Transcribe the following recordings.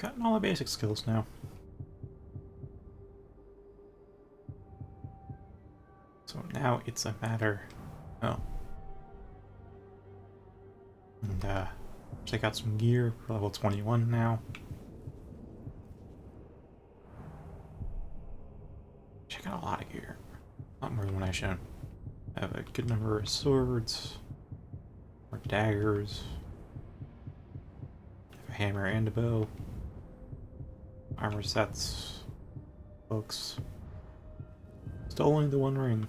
gotten all the basic skills now. So now it's a matter... Oh. And, check out some gear for level 21 now. Check out a lot of gear. A lot more than what I've shown. I have a good number of swords, or daggers, I have a hammer and a bow, armor sets, books. Still only the one ring.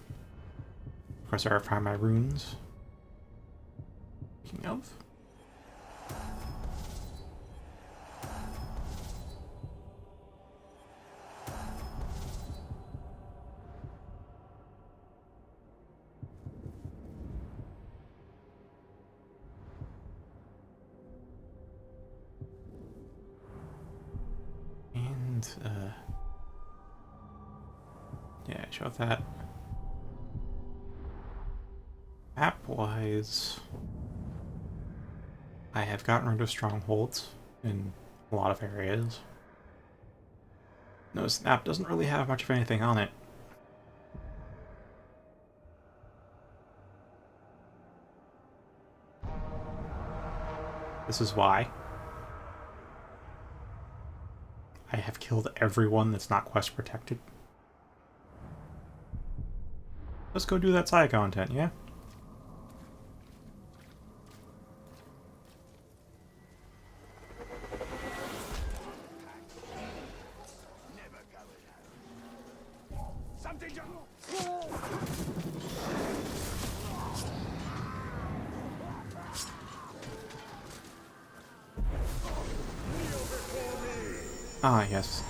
Of course, I find my runes. Speaking of. Yeah, show that. Map-wise, I have gotten rid of strongholds in a lot of areas. Notice the map doesn't really have much of anything on it. This is why. I have killed everyone that's not quest protected. Let's go do that side content, yeah? Ah, yes.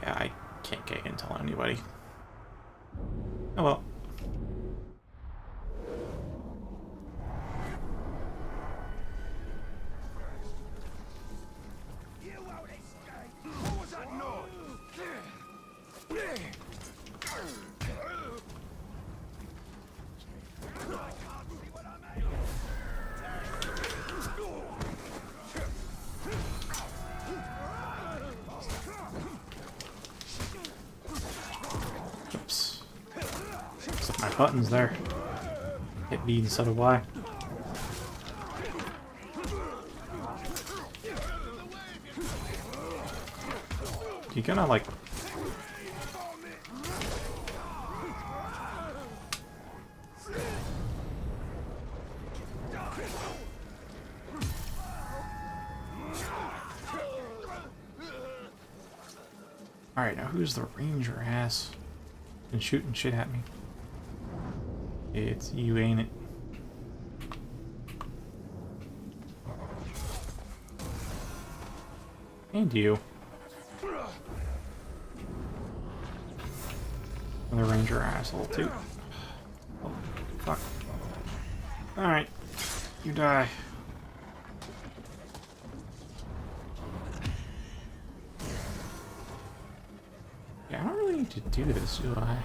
Yeah, I can't get in and tell anybody. Oh well. Oops. Set my buttons there. Hit B instead of Y. You gonna like... Alright, now who's the ranger ass? And shooting shit at me. It's you, ain't it? And you. Another ranger asshole too. Oh, fuck. Alright. You die. Yeah, I don't really need to do this, do I?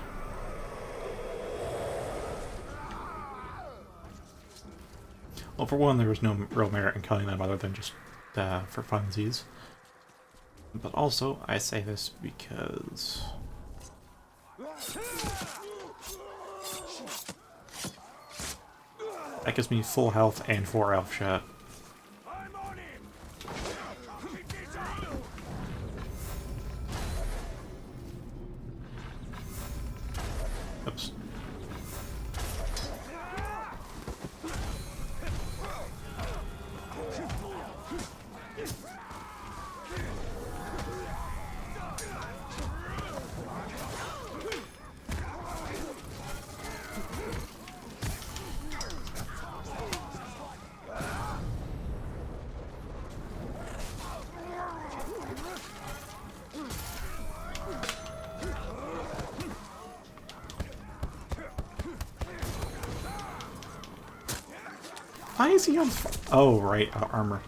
Well, for one, there was no real merit in killing them other than just for funsies. But also, I say this because... that gives me full health and 4 elf shot. Oops. Why is he on oh, right, armor.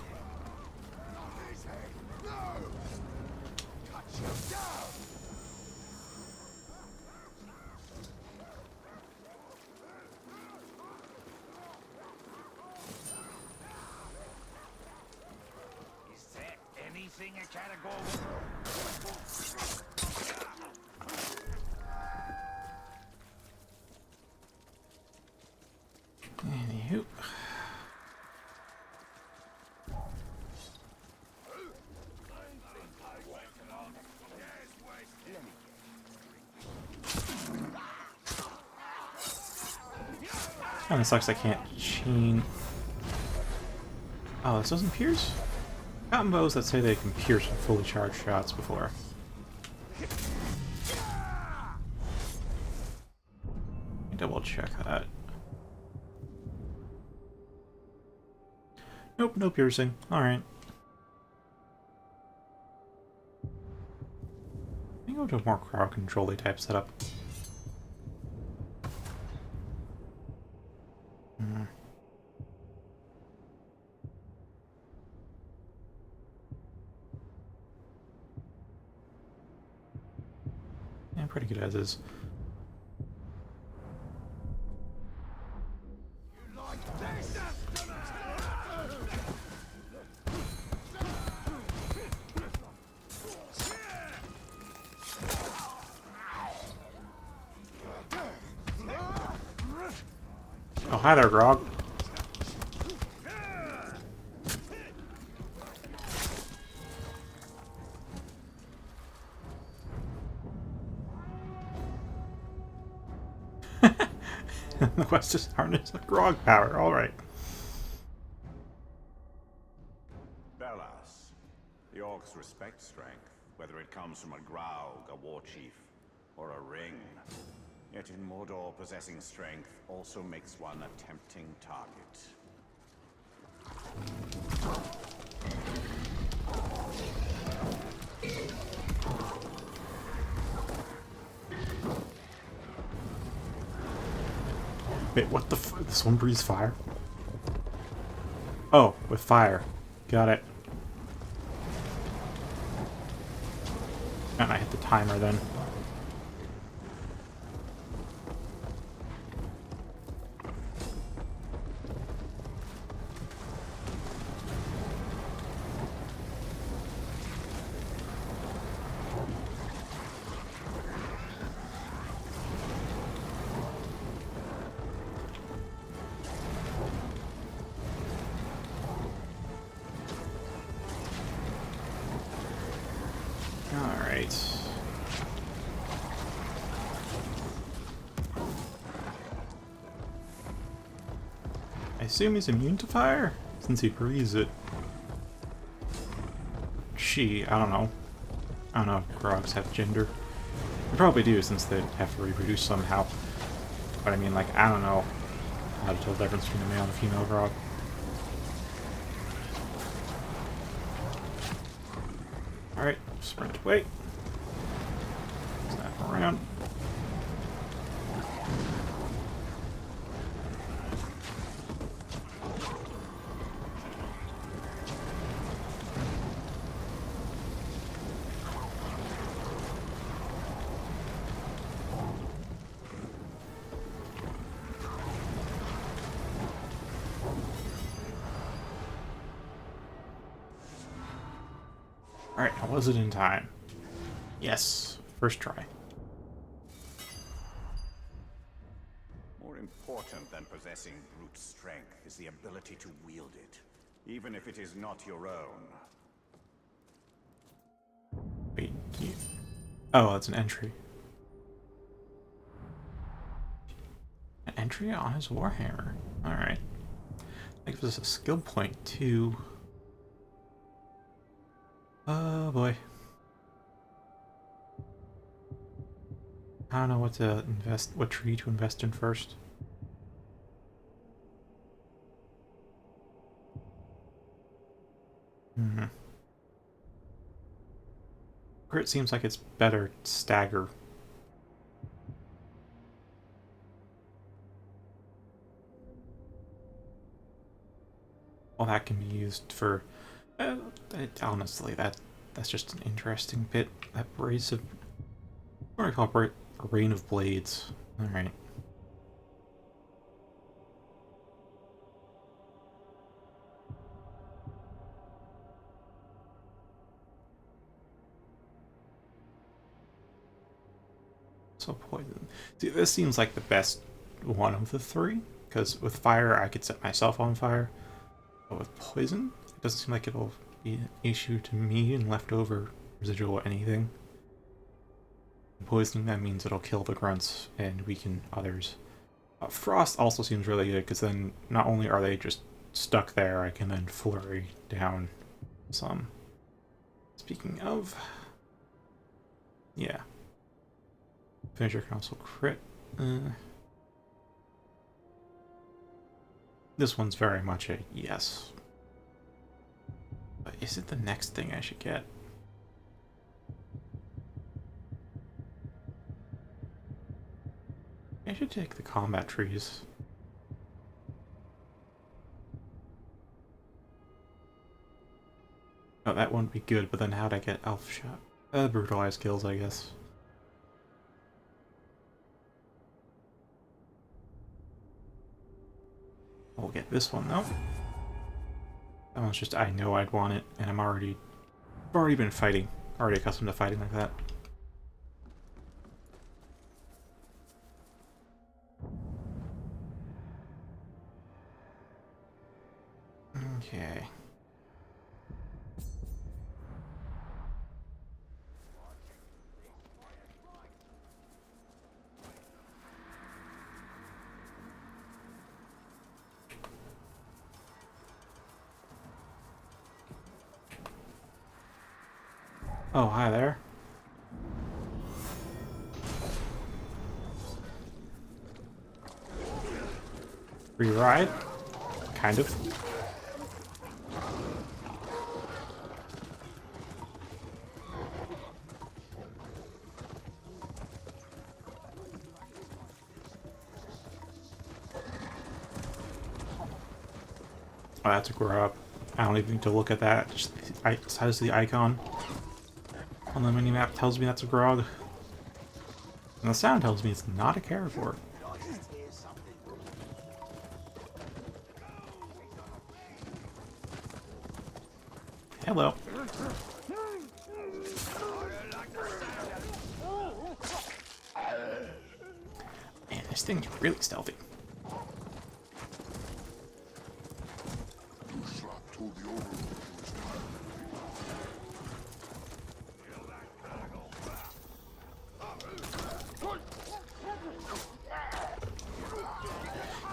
Anywho. Kinda sucks I can't chain. Oh, this doesn't pierce? Gotten bows that say they can pierce with fully charged shots before. Double check that. Nope, no piercing. Alright. Let me go to a more crowd control-y type setup. Yeah, pretty good as is. Oh, hi there, Grog. The quest is harness the Grog power, alright. Bellas. The orcs respect strength, whether it comes from a Graug, a war chief, or a ring. Yet in Mordor, possessing strength also makes one a tempting target. Wait, what the f- this one breathes fire? Oh, with fire. Got it. And I hit the timer then. Alright. I assume he's immune to fire, since he breathes it. She, I don't know. I don't know if Grogs have gender. They probably do, since they have to reproduce somehow. But I mean, like, I don't know how to tell the difference between a male and a female Grog. Alright, sprint away. Snap around. Alright, how was it in time? Yes, first try. More important than possessing brute strength is the ability to wield it, even if it is not your own. Wait, you... Oh, that's an entry. An entry on his Warhammer. Alright. That gives us a skill point, too. Oh, boy. I don't know what to invest, what tree to invest in first. It seems like it's better stagger. Well, that can be used for... honestly, that's just an interesting bit. That brace of... What do I call it? A rain of blades. Alright. also poison. See, this seems like the best one of the three, because with fire I could set myself on fire, but with poison, it doesn't seem like it'll be an issue to me and leftover residual anything. Poisoning, that means it'll kill the grunts and weaken others. Frost also seems really good, because then not only are they just stuck there, I can then flurry down some. Speaking of... yeah. Finisher can also crit. This one's very much a yes. But is it the next thing I should get? I should take the combat trees. Oh, that wouldn't be good, but then how'd I get elf shot? Brutalized kills, I guess. We'll get this one, though. That one's just, I know I'd want it, and I've already been fighting. Already accustomed to fighting like that. Okay. Oh, hi there. Free ride? Kind of. Oh, that's a grub. I don't even need to look at that. Just the size of the icon on the minimap tells me that's a grog. And the sound tells me it's not a carivore. Hello. Man, this thing's really stealthy.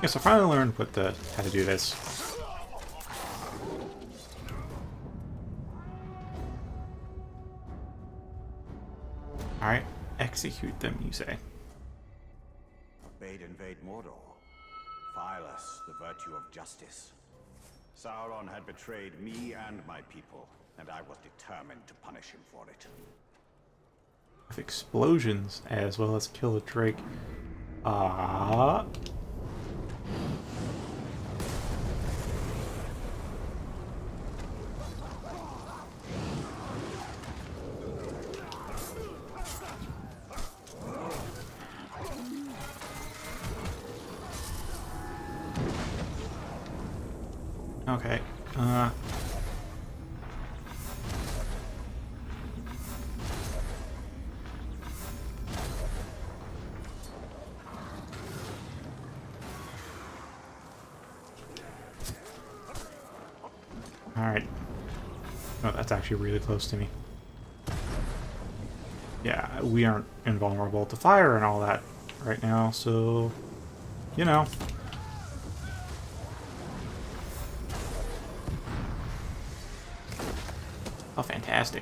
Yes, I finally learned how to do this. Alright, execute them, you say. Bade invade Mordor. Fireless, the virtue of justice. Sauron had betrayed me and my people, and I was determined to punish him for it. With explosions, as well as kill a drake. Okay, alright. Oh, that's actually really close to me. Yeah, we aren't invulnerable to fire and all that right now, so... you know. Oh, fantastic.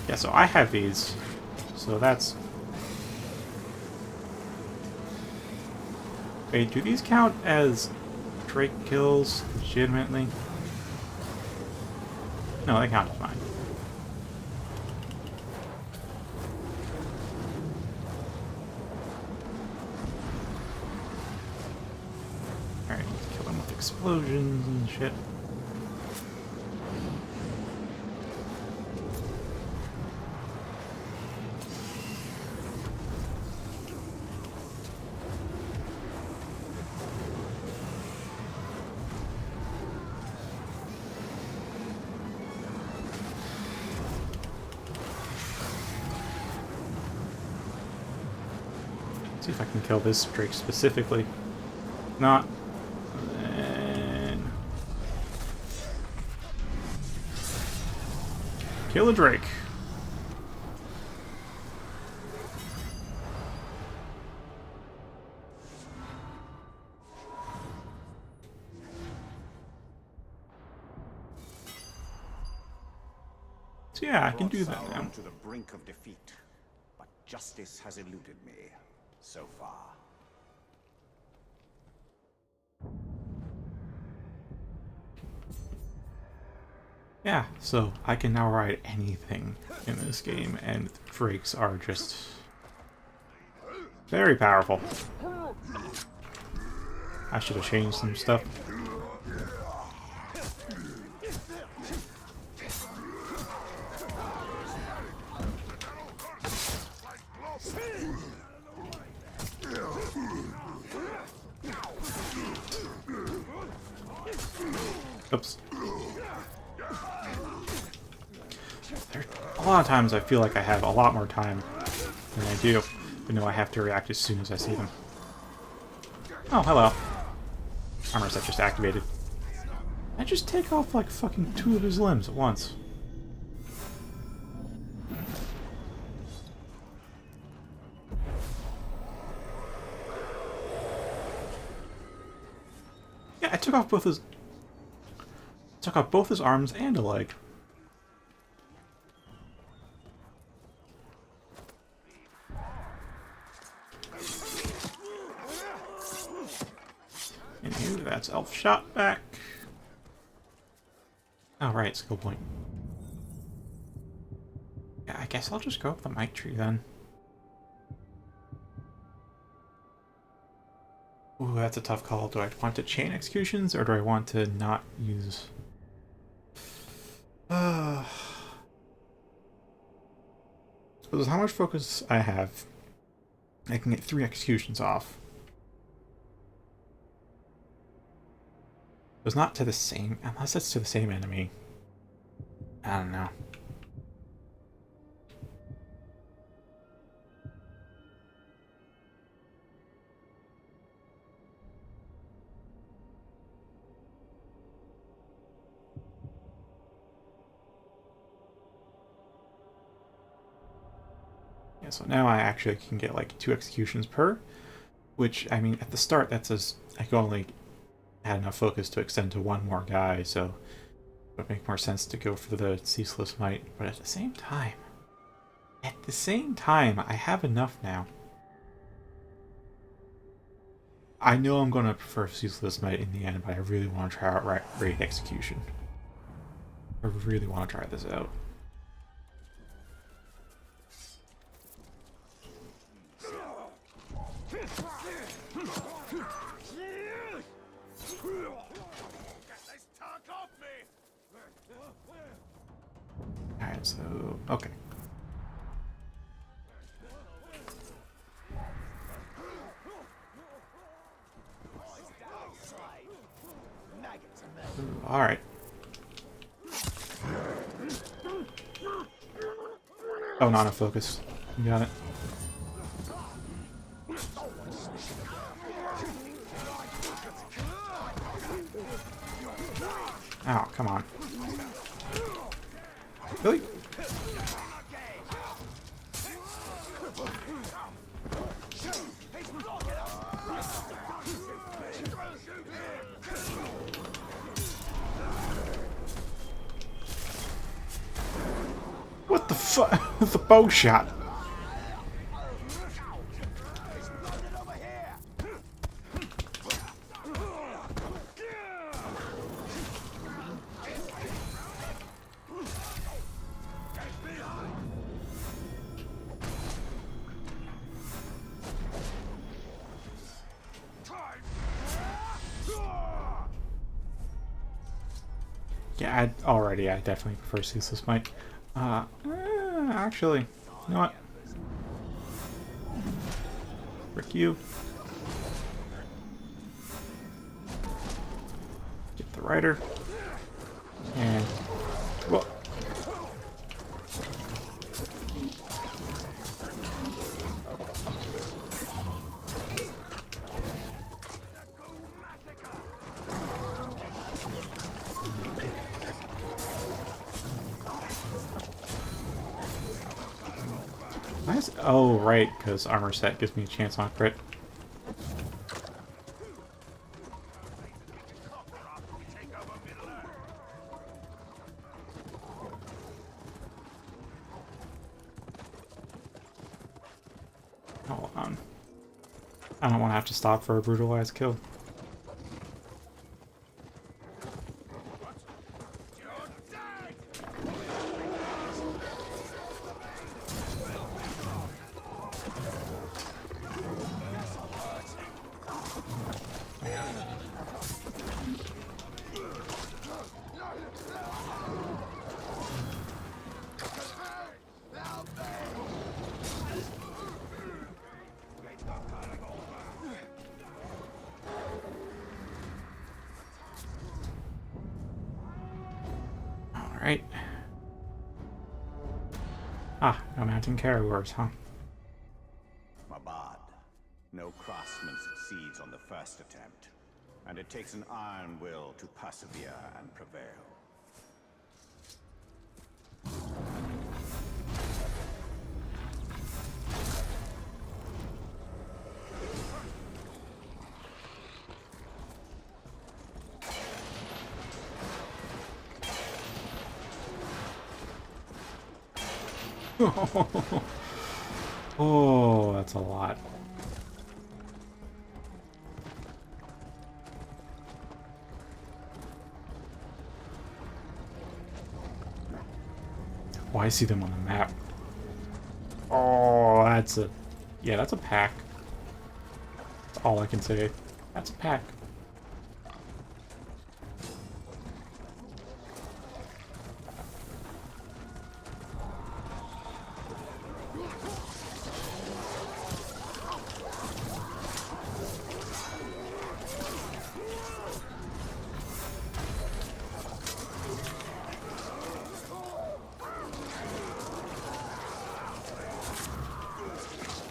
Yeah, so I have these, so that's... Wait, do these count as Drake kills legitimately? No, they count as mine. Alright, let's kill them with explosions and shit. See if I can kill this Drake specifically. Not. And kill a Drake. So yeah, I can do that now. To the brink of defeat, but justice has eluded me so far. Yeah, so I can now ride anything in this game, and Drakes are just very powerful. I should have changed some stuff. Oops. A lot of times I feel like I have a lot more time than I do, but no, I have to react as soon as I see them. Oh, hello. Armor set just activated. I just take off like fucking 2 of his limbs at once. Yeah, I took off both his... Took off both his arms and a leg. And here, that's elf shot back. Oh, right, skill point. Yeah, I guess I'll just go up the mic tree then. Ooh, that's a tough call. Do I want to chain executions, or do I want to not use... Because how much focus I have, I can get 3 executions off. It's not to the same, unless it's to the same enemy. I don't know. Yeah, so now I actually can get like 2 executions per, which, I mean, at the start that says I can only had enough focus to extend to 1 more guy, so it would make more sense to go for the Ceaseless Might. But at the same time, I have enough now. I know I'm going to prefer Ceaseless Might in the end, but I really want to try out Raid Execution. I really want to try this out. Alright, so... okay. Alright. Oh, not a focus. You got it. Oh, come on. Really? What the fuck? The bow shot. Yeah, I definitely prefer Ceaseless Might. Actually, you know what? Frick you. Get the rider. And... well... Oh, right, because armor set gives me a chance on crit. Hold on. I don't want to have to stop for a brutalized kill. Alright. Ah, no mountain carriers, huh? Mabad. No craftsman succeeds on the first attempt, and it takes an iron will to persevere and prevail. Oh, that's a lot. Oh, I see them on the map. Oh, that's a... Yeah, that's a pack. That's all I can say. That's a pack.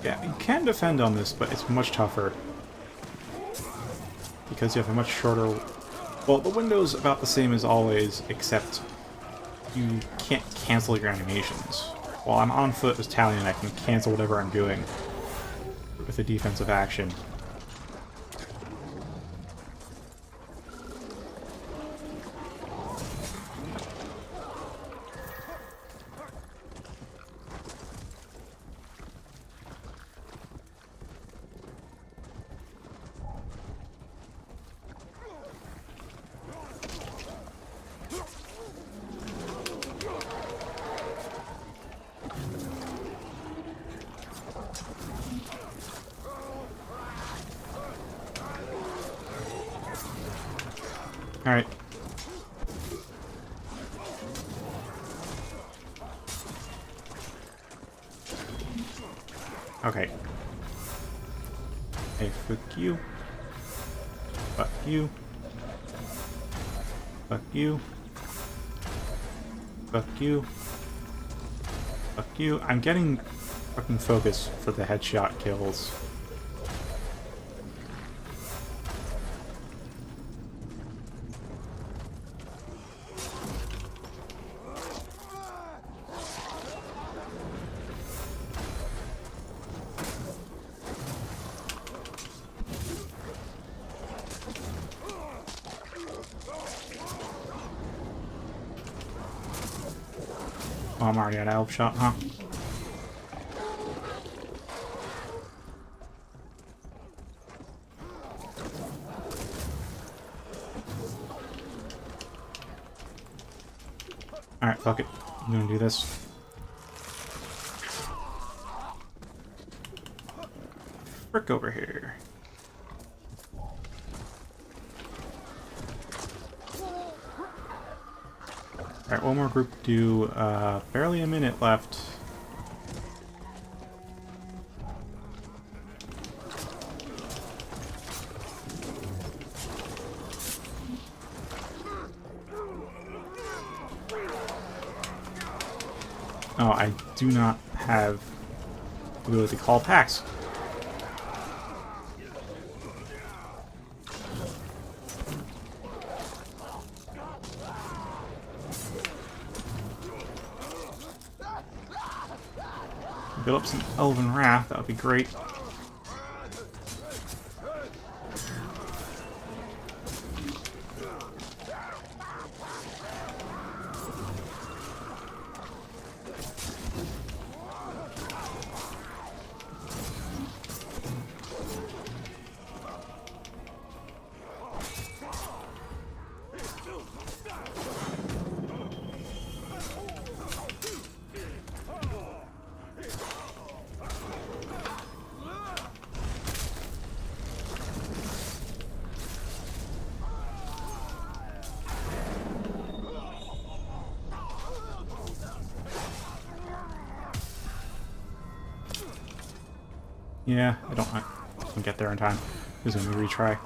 Yeah, you can defend on this, but it's much tougher. Because you have a much shorter... Well, the window's about the same as always, except you can't cancel your animations. While I'm on foot as Talion, I can cancel whatever I'm doing with a defensive action. Alright. Okay. Hey, fuck you. Fuck you. Fuck you. Fuck you. Fuck you. I'm getting fucking focus for the headshot kills. Oh, I'm already at elf shot, huh? Alright, fuck it. I'm gonna do this. Frick over here. Alright, one more group to do. Barely a minute left. Oh, I do not have the ability to call packs. build up some Elven Wrath, that would be great. Yeah, I don't get there in time. This is gonna be a retry.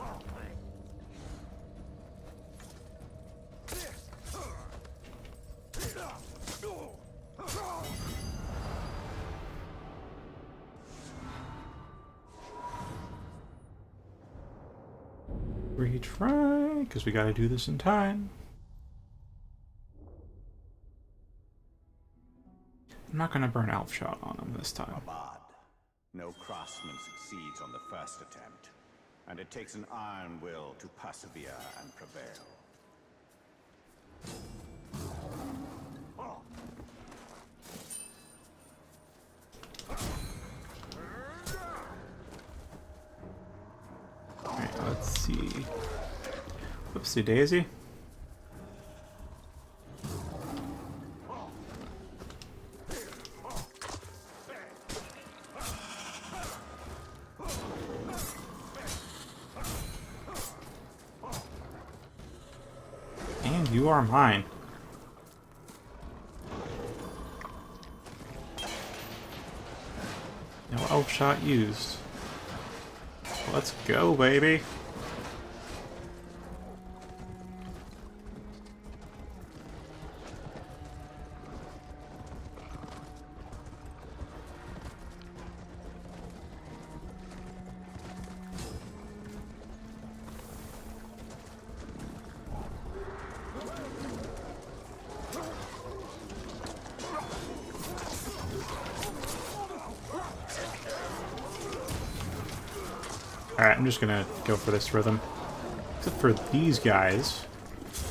Retry, because we gotta do this in time. I'm not gonna burn Elf Shot on him this time. No craftsman succeeds on the first attempt, and it takes an iron will to persevere and prevail. Alright, let's see. Whoopsie daisy. And you are mine. No elf shot used. Let's go, baby. Alright, I'm just gonna go for this rhythm. Except for these guys,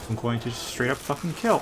I'm going to just straight up fucking kill.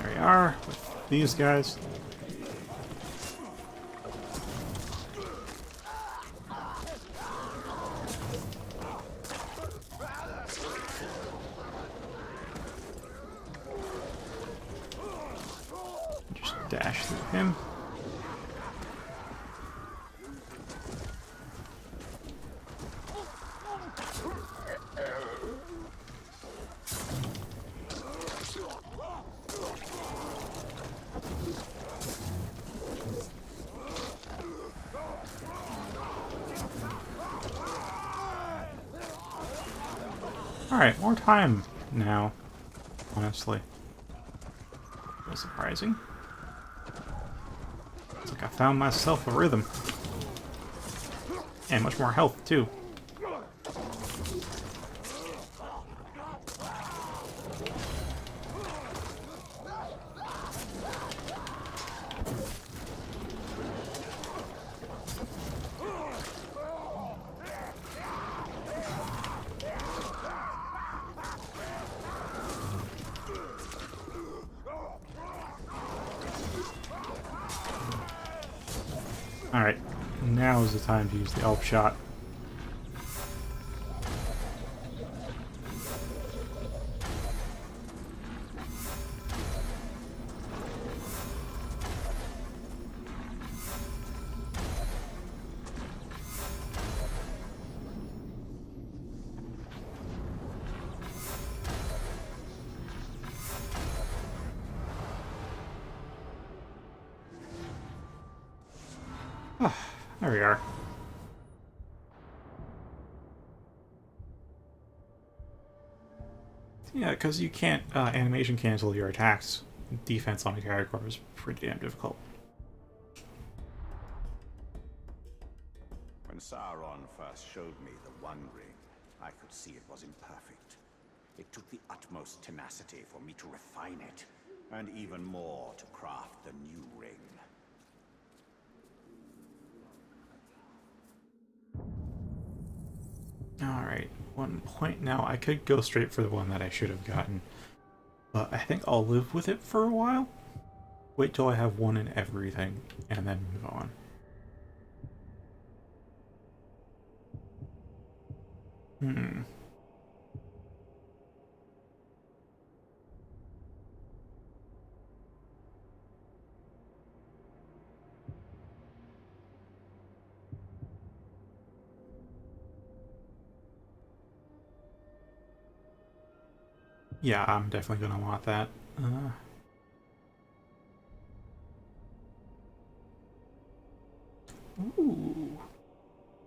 There we are, with these guys. Just dash through him. Alright, more time now, honestly. That's surprising. It's like I found myself a rhythm. And much more health, too. Alright, now is the time to use the elf shot. There we are. Yeah, because you can't animation cancel your attacks. Defense on a character is pretty damn difficult. When Sauron first showed me the One Ring, I could see it was imperfect. It took the utmost tenacity for me to refine it, and even more to craft the new ring. Alright, 1 point now. I could go straight for the one that I should have gotten, but I think I'll live with it for a while. Wait till I have one in everything, and then move on. Yeah, I'm definitely gonna want that. Ooh,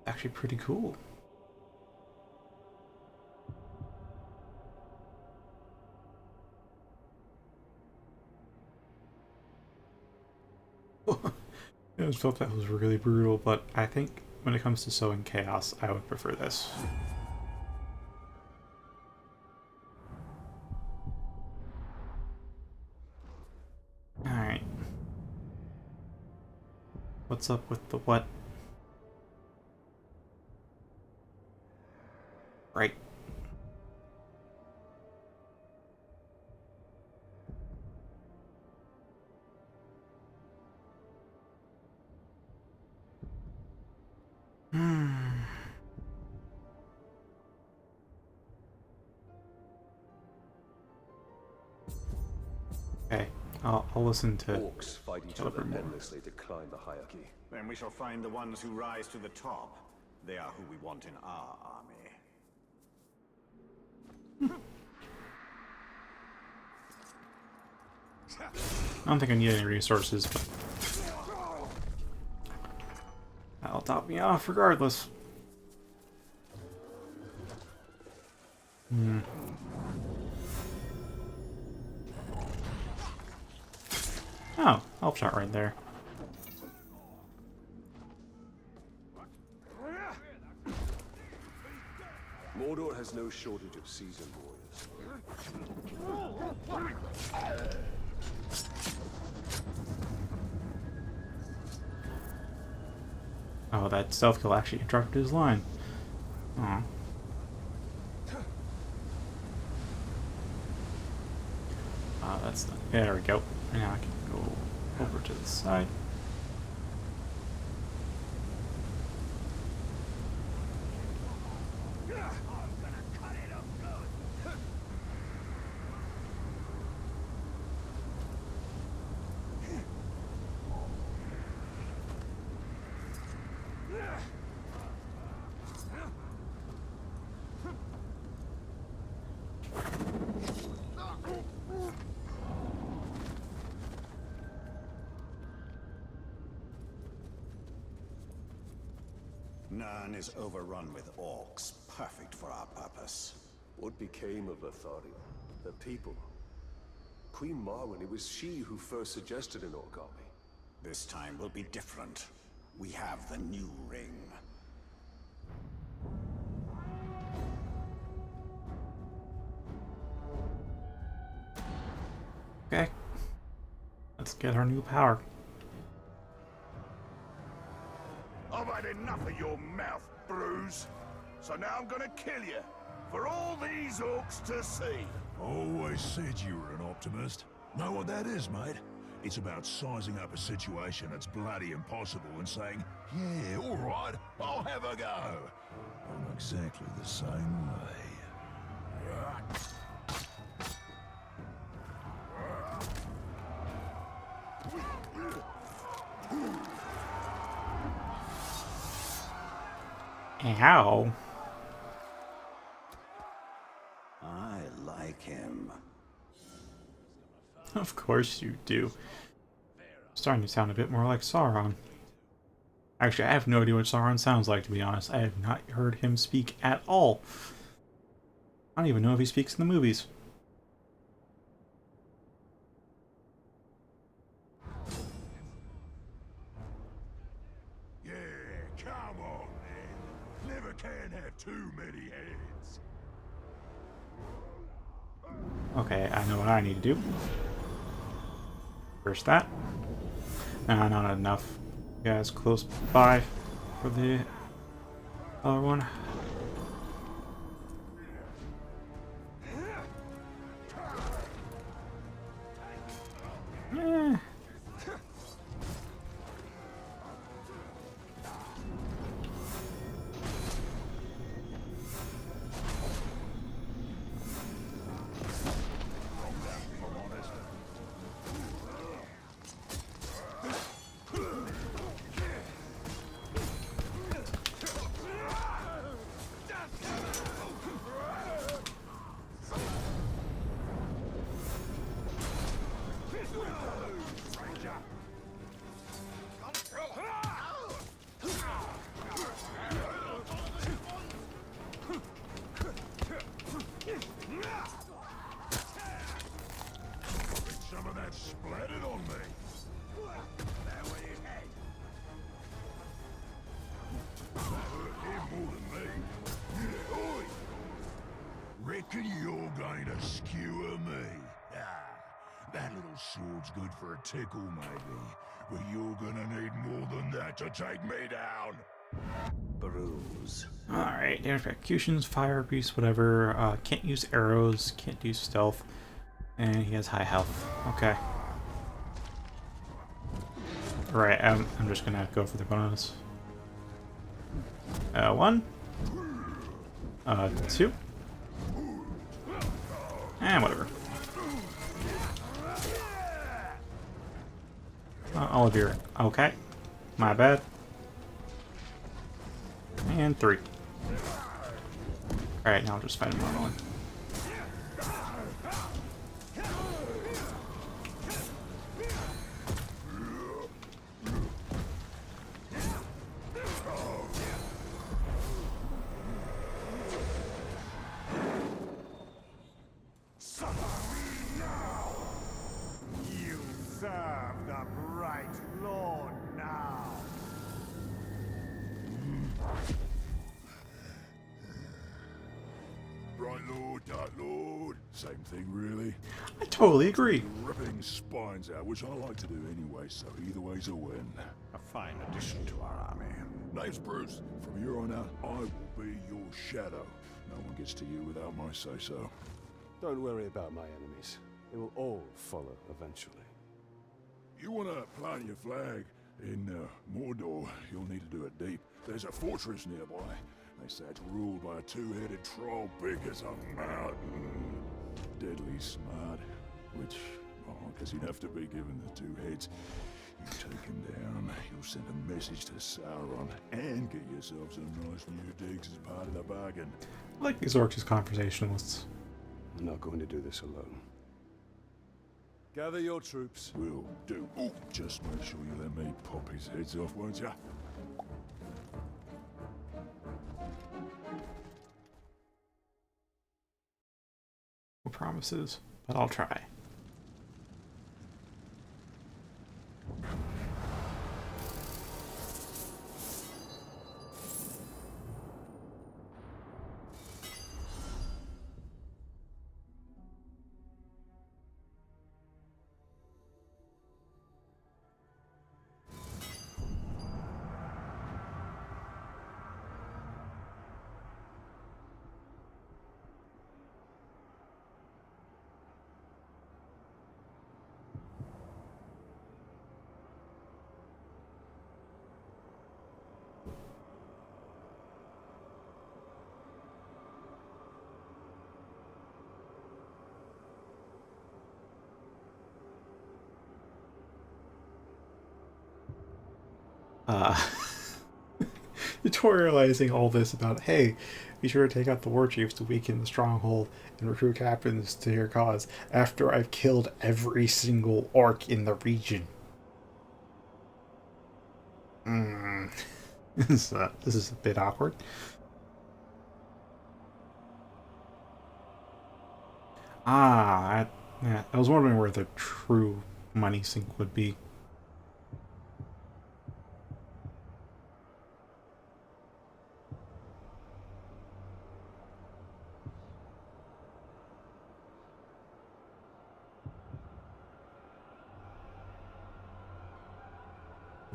actually pretty cool. I just felt that was really brutal, but I think when it comes to sowing chaos, I would prefer this. Alright. What's up with the what? Right. Okay, I'll listen to Orcs fight each other more. endlessly to climb the hierarchy. Then we shall find the ones who rise to the top. They are who we want in our army. I don't think I need any resources, but that'll top me off regardless. Oh, help shot right there. Mordor has no shortage of seasoned warriors. Oh, that stealth kill actually interrupted his line. Aw. That's not. There we go. Now I can go over to the side. Nurn is overrun with orcs, perfect for our purpose. What became of Lothario? The people? Queen Marwen, it was she who first suggested an orc army. This time will be different. We have the new ring. Okay. Let's get our new power. I've had enough of your mouth, Bruise. So now I'm gonna kill you, for all these orcs to see. Always said you were an optimist. Know what that is, mate? It's about sizing up a situation that's bloody impossible and saying, yeah, all right, I'll have a go. I'm exactly the same way. Ow. I like him. Of course you do. Starting to sound a bit more like Sauron. Actually, I have no idea what Sauron sounds like, to be honest. I have not heard him speak at all. I don't even know if he speaks in the movies. Yeah, come on, man. Never can have too many heads. Okay, I know what I need to do. First that. Nah, not enough. Guys close by for the other one. Eh. Some of that splattered on me. That hurt him more than me. Yeah, oi. Reckon you're going to skewer me? That little sword's good for a tickle, maybe. But you're gonna need more than that to take me down. Bruise. Alright, damage executions, fire beast, whatever. Can't use arrows, can't do stealth. And he has high health. Okay. Right, I'm just gonna go for the bonus. 1. 2. And whatever. Olivier. Okay. My bad. And 3. Alright, now I'll just fight him normally. You serve the bright Lord now. Bright Lord, Dark Lord. Same thing, really. I totally agree. Ripping spines out, which I like to do anyway, so either way's a win. A fine addition to our army. Name's Bruce. From here on out, I will be your shadow. No one gets to you without my say-so. Don't worry about my enemies. They will all follow eventually. You want to plant your flag in Mordor, you'll need to do it deep. There's a fortress nearby. They say it's ruled by a two-headed troll big as a mountain. Deadly smart, which, well, I guess he'd have to be given the 2 heads. You take him down, you'll send a message to Sauron, and get yourself some nice new digs as part of the bargain. I like these orcs as conversationalists. I'm not going to do this alone. Gather your troops. Will do. Ooh, just make sure you let me pop his heads off, won't ya? No promises, but I'll try. uh, tutorializing all this about, hey, be sure to take out the war chiefs to weaken the stronghold and recruit captains to your cause after I've killed every single orc in the region. This is a bit awkward. Yeah, I was wondering where the true money sink would be.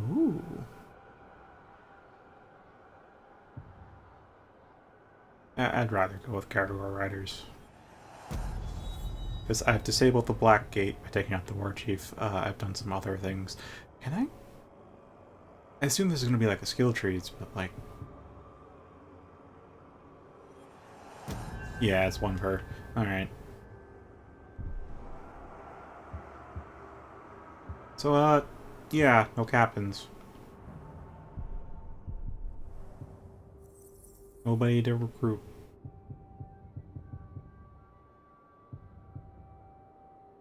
Ooh. I'd rather go with Category Riders. Because I've disabled the Black Gate by taking out the War Chief. I've done some other things. Can I? I assume this is going to be like a skill trees, but like... Yeah, it's one per. Alright. So, yeah, no captains. Nobody to recruit.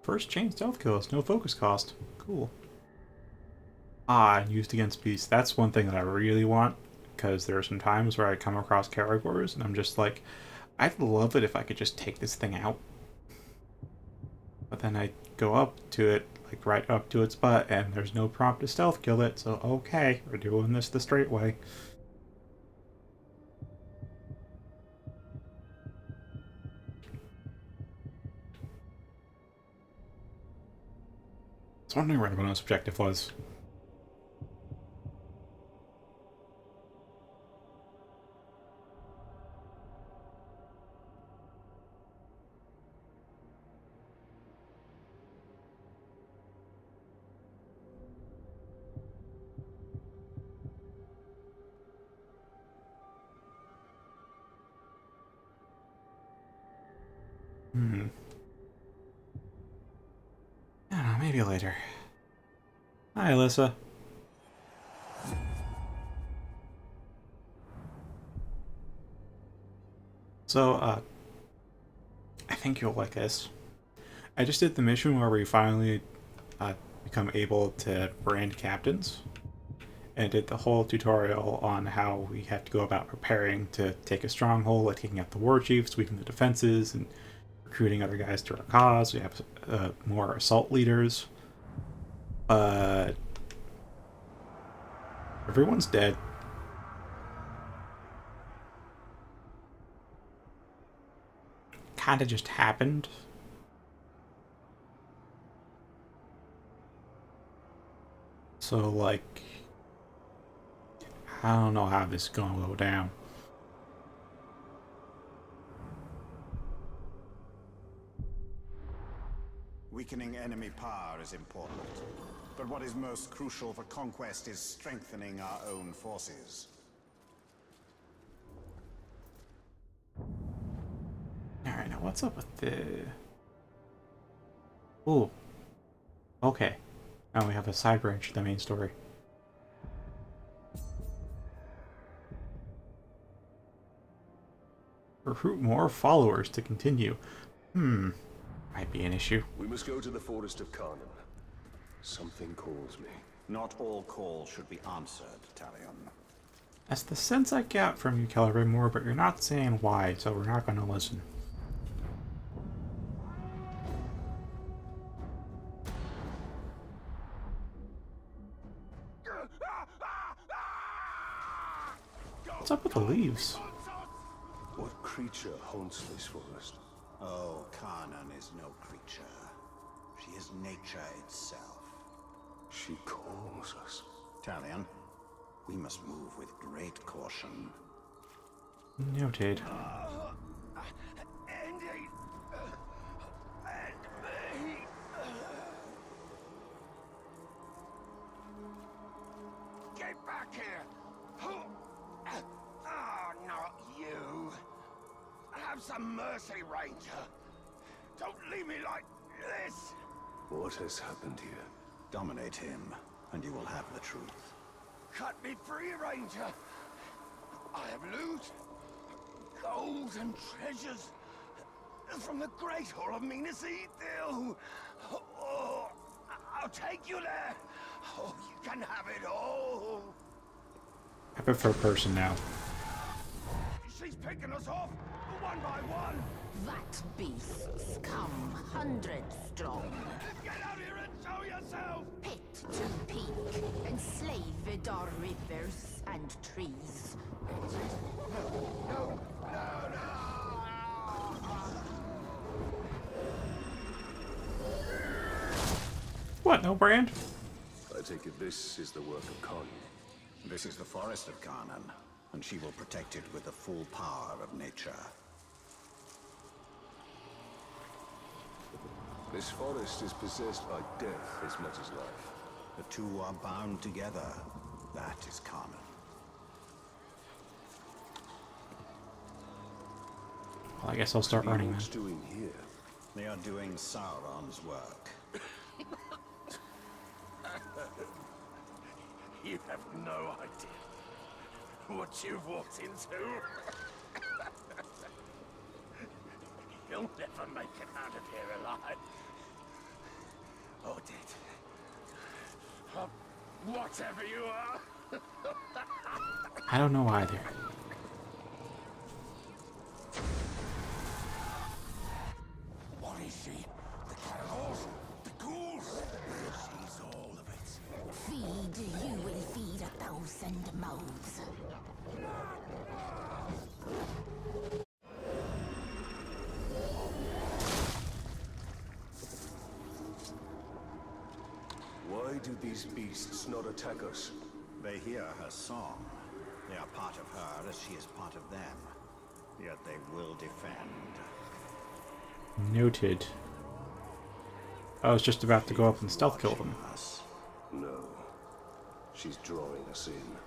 First chain stealth kills, no focus cost. Cool. Used against beasts. That's one thing that I really want, because there are some times where I come across categories and I'm just like, I'd love it if I could just take this thing out. But then I go up to it, like right up to its butt, and there's no prompt to stealth kill it, so okay, we're doing this the straight way. I was wondering where the bonus objective was. I don't know, maybe later. Hi, Alyssa. So, I think you'll like this. I just did the mission where we finally become able to brand captains, and did the whole tutorial on how we have to go about preparing to take a stronghold, like taking out the war chiefs, weakening the defenses, and recruiting other guys to our cause. We have more assault leaders. Everyone's dead. Kinda just happened. So, like, I don't know how this is gonna go down. Weakening enemy power is important, but what is most crucial for conquest is strengthening our own forces. Alright, now what's up with the... Ooh. Okay. Now we have a side branch to the main story. Recruit more followers to continue. Might be an issue. We must go to the forest of Karnan. Something calls me. Not all calls should be answered, Talion. That's the sense I get from you, Celebrimbor, but you're not saying why, so we're not gonna listen. What's up with the leaves? What creature haunts this forest? Oh, Karnan is no creature. She is nature itself. She calls us. Talion, we must move with great caution. Noted. Andy! And me! Get back here! Oh, not you! Have some mercy, Ranger! Don't leave me like this! What has happened here? Dominate him, and you will have the truth. cut me free, Ranger. I have loot, gold and treasures from the Great Hall of Minas Ithil. Oh, I'll take you there. Oh, you can have it all. I prefer person now. She's picking us off, one by one. That beasts come hundreds strong. Get out here and show yourself! Pit to peak, enslaved our rivers and trees. No. What, no brand? I take it this is the work of Khan. This is the forest of Kanan, and she will protect it with the full power of nature. This forest is possessed by death as much as life. The two are bound together. That is Kanan. Well, I guess I'll start running then. What's doing here? They are doing Sauron's work. You have no idea what you've walked into. You'll never make it out of here alive. Or dead. Whatever you are. I don't know either. What is she? The cannibals? The ghouls? She's all of it. Feed, you will feed 1,000 mouths. Why do these beasts not attack us? They hear her song. They are part of her as she is part of them. Yet they will defend. Noted. I was just about to go up and stealth kill them. Us. No. She's drawing us in.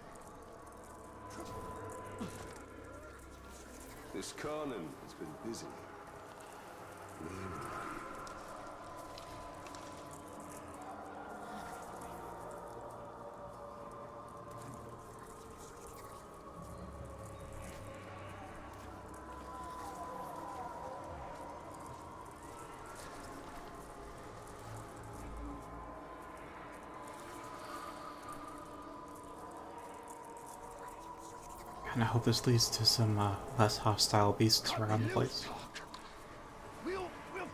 This Kanan has been busy. And I hope this leads to some less hostile beasts around the place. We'll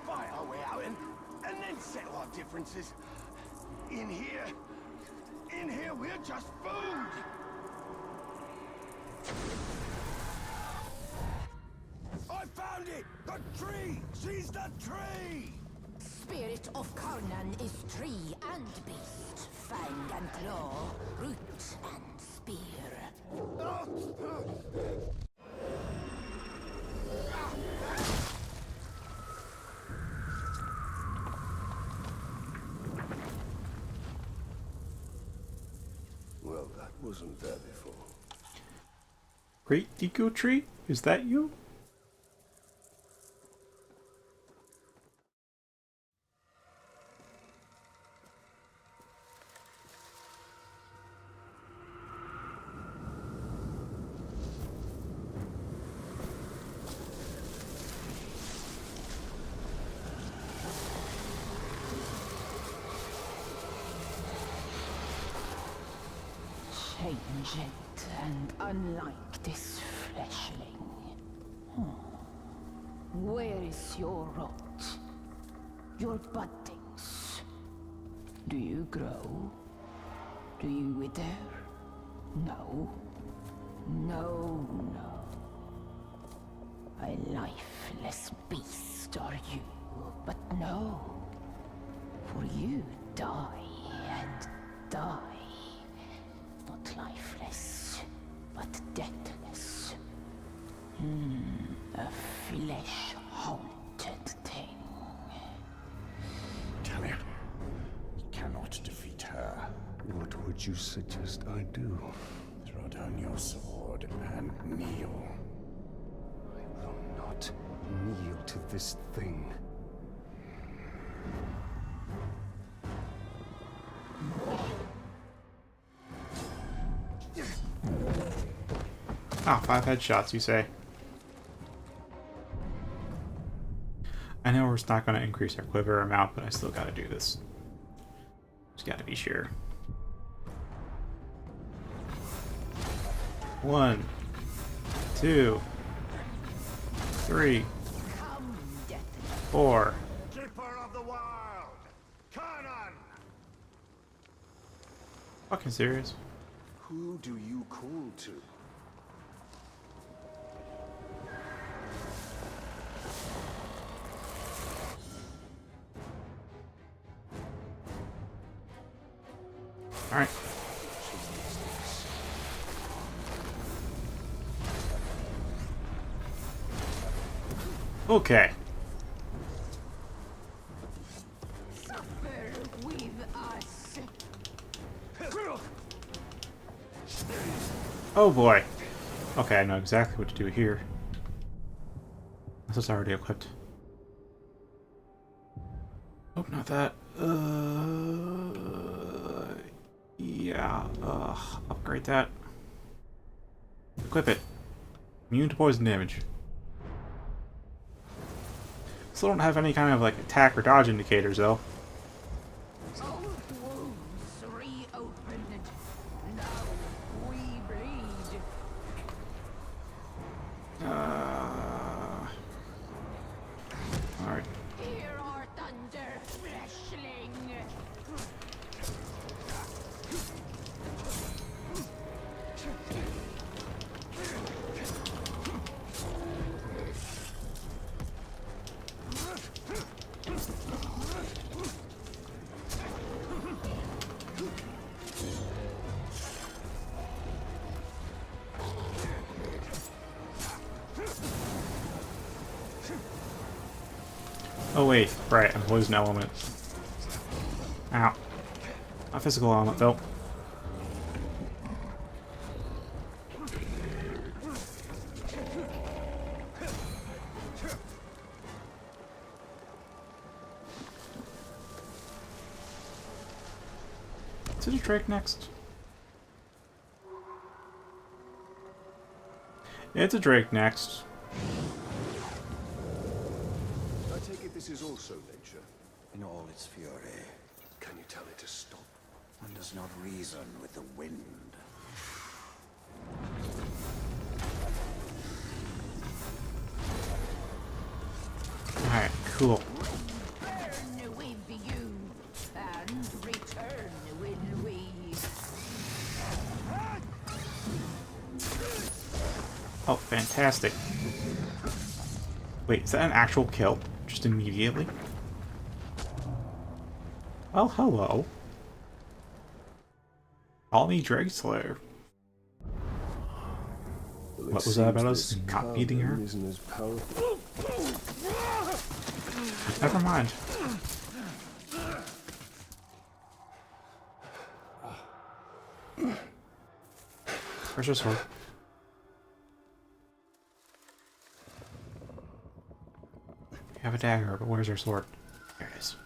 fight our way out and then settle our differences. In here we're just food. I found it! The tree! She's the tree! Spirit of Karnan is tree and beast, fang and claw, root and spear. Well, that wasn't there before. Great Deku Tree? Is that you? Changed and unlike this fleshling. Where is your rot? Your buddings? Do you grow? Do you wither? No. No, no. A lifeless beast are you, but no. For you die and die. Not lifeless, but deathless. A flesh-haunted thing. Talia, we cannot defeat her. What would you suggest I do? Throw down your sword and kneel. I will not kneel to this thing. Ah, 5 headshots, you say? I know we're not going to increase our quiver amount, but I still got to do this. Just got to be sure. 1, 2, 3, 4. Keeper of the wild! Conan! Fucking serious? Who do you call to? Alright. Okay. Suffer with us. Oh boy. Okay, I know exactly what to do here. This is already equipped. Oh, not that. Yeah. Upgrade that. Equip it. Immune to poison damage. Still don't have any kind of like attack or dodge indicators though. Old wounds reopened. Now we bleed. Alright. Hear our thunder, fleshling. Oh wait, right, I'm poison element. Ow. Not physical element though. Is it a Drake next? Yeah, it's a Drake next. I take it this is also nature. In all its fury, Can you tell it to stop? one does not reason with the wind. Alright, cool. Burn with you, and return will we. Oh, fantastic. Wait, is that an actual kill? Just immediately? Well, hello. Call me Dragslayer. Well, What it was that about seems us this not beating her? carbon Isn't as powerful. Never mind. Where's your sword? You have a dagger, but where's your sword? There it is.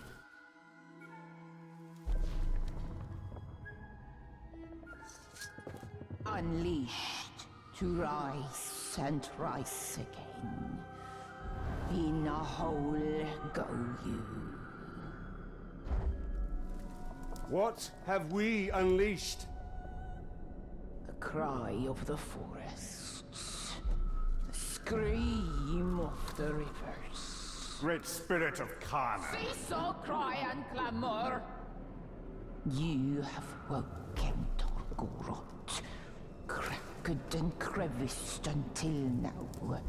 Unleashed to rise and rise again. In a hole go you. What have we unleashed? The cry of the forests. The scream of the rivers. Great spirit of Khan! Cease all cry and clamor. You have woken Torgorot, cracked and creviced until now.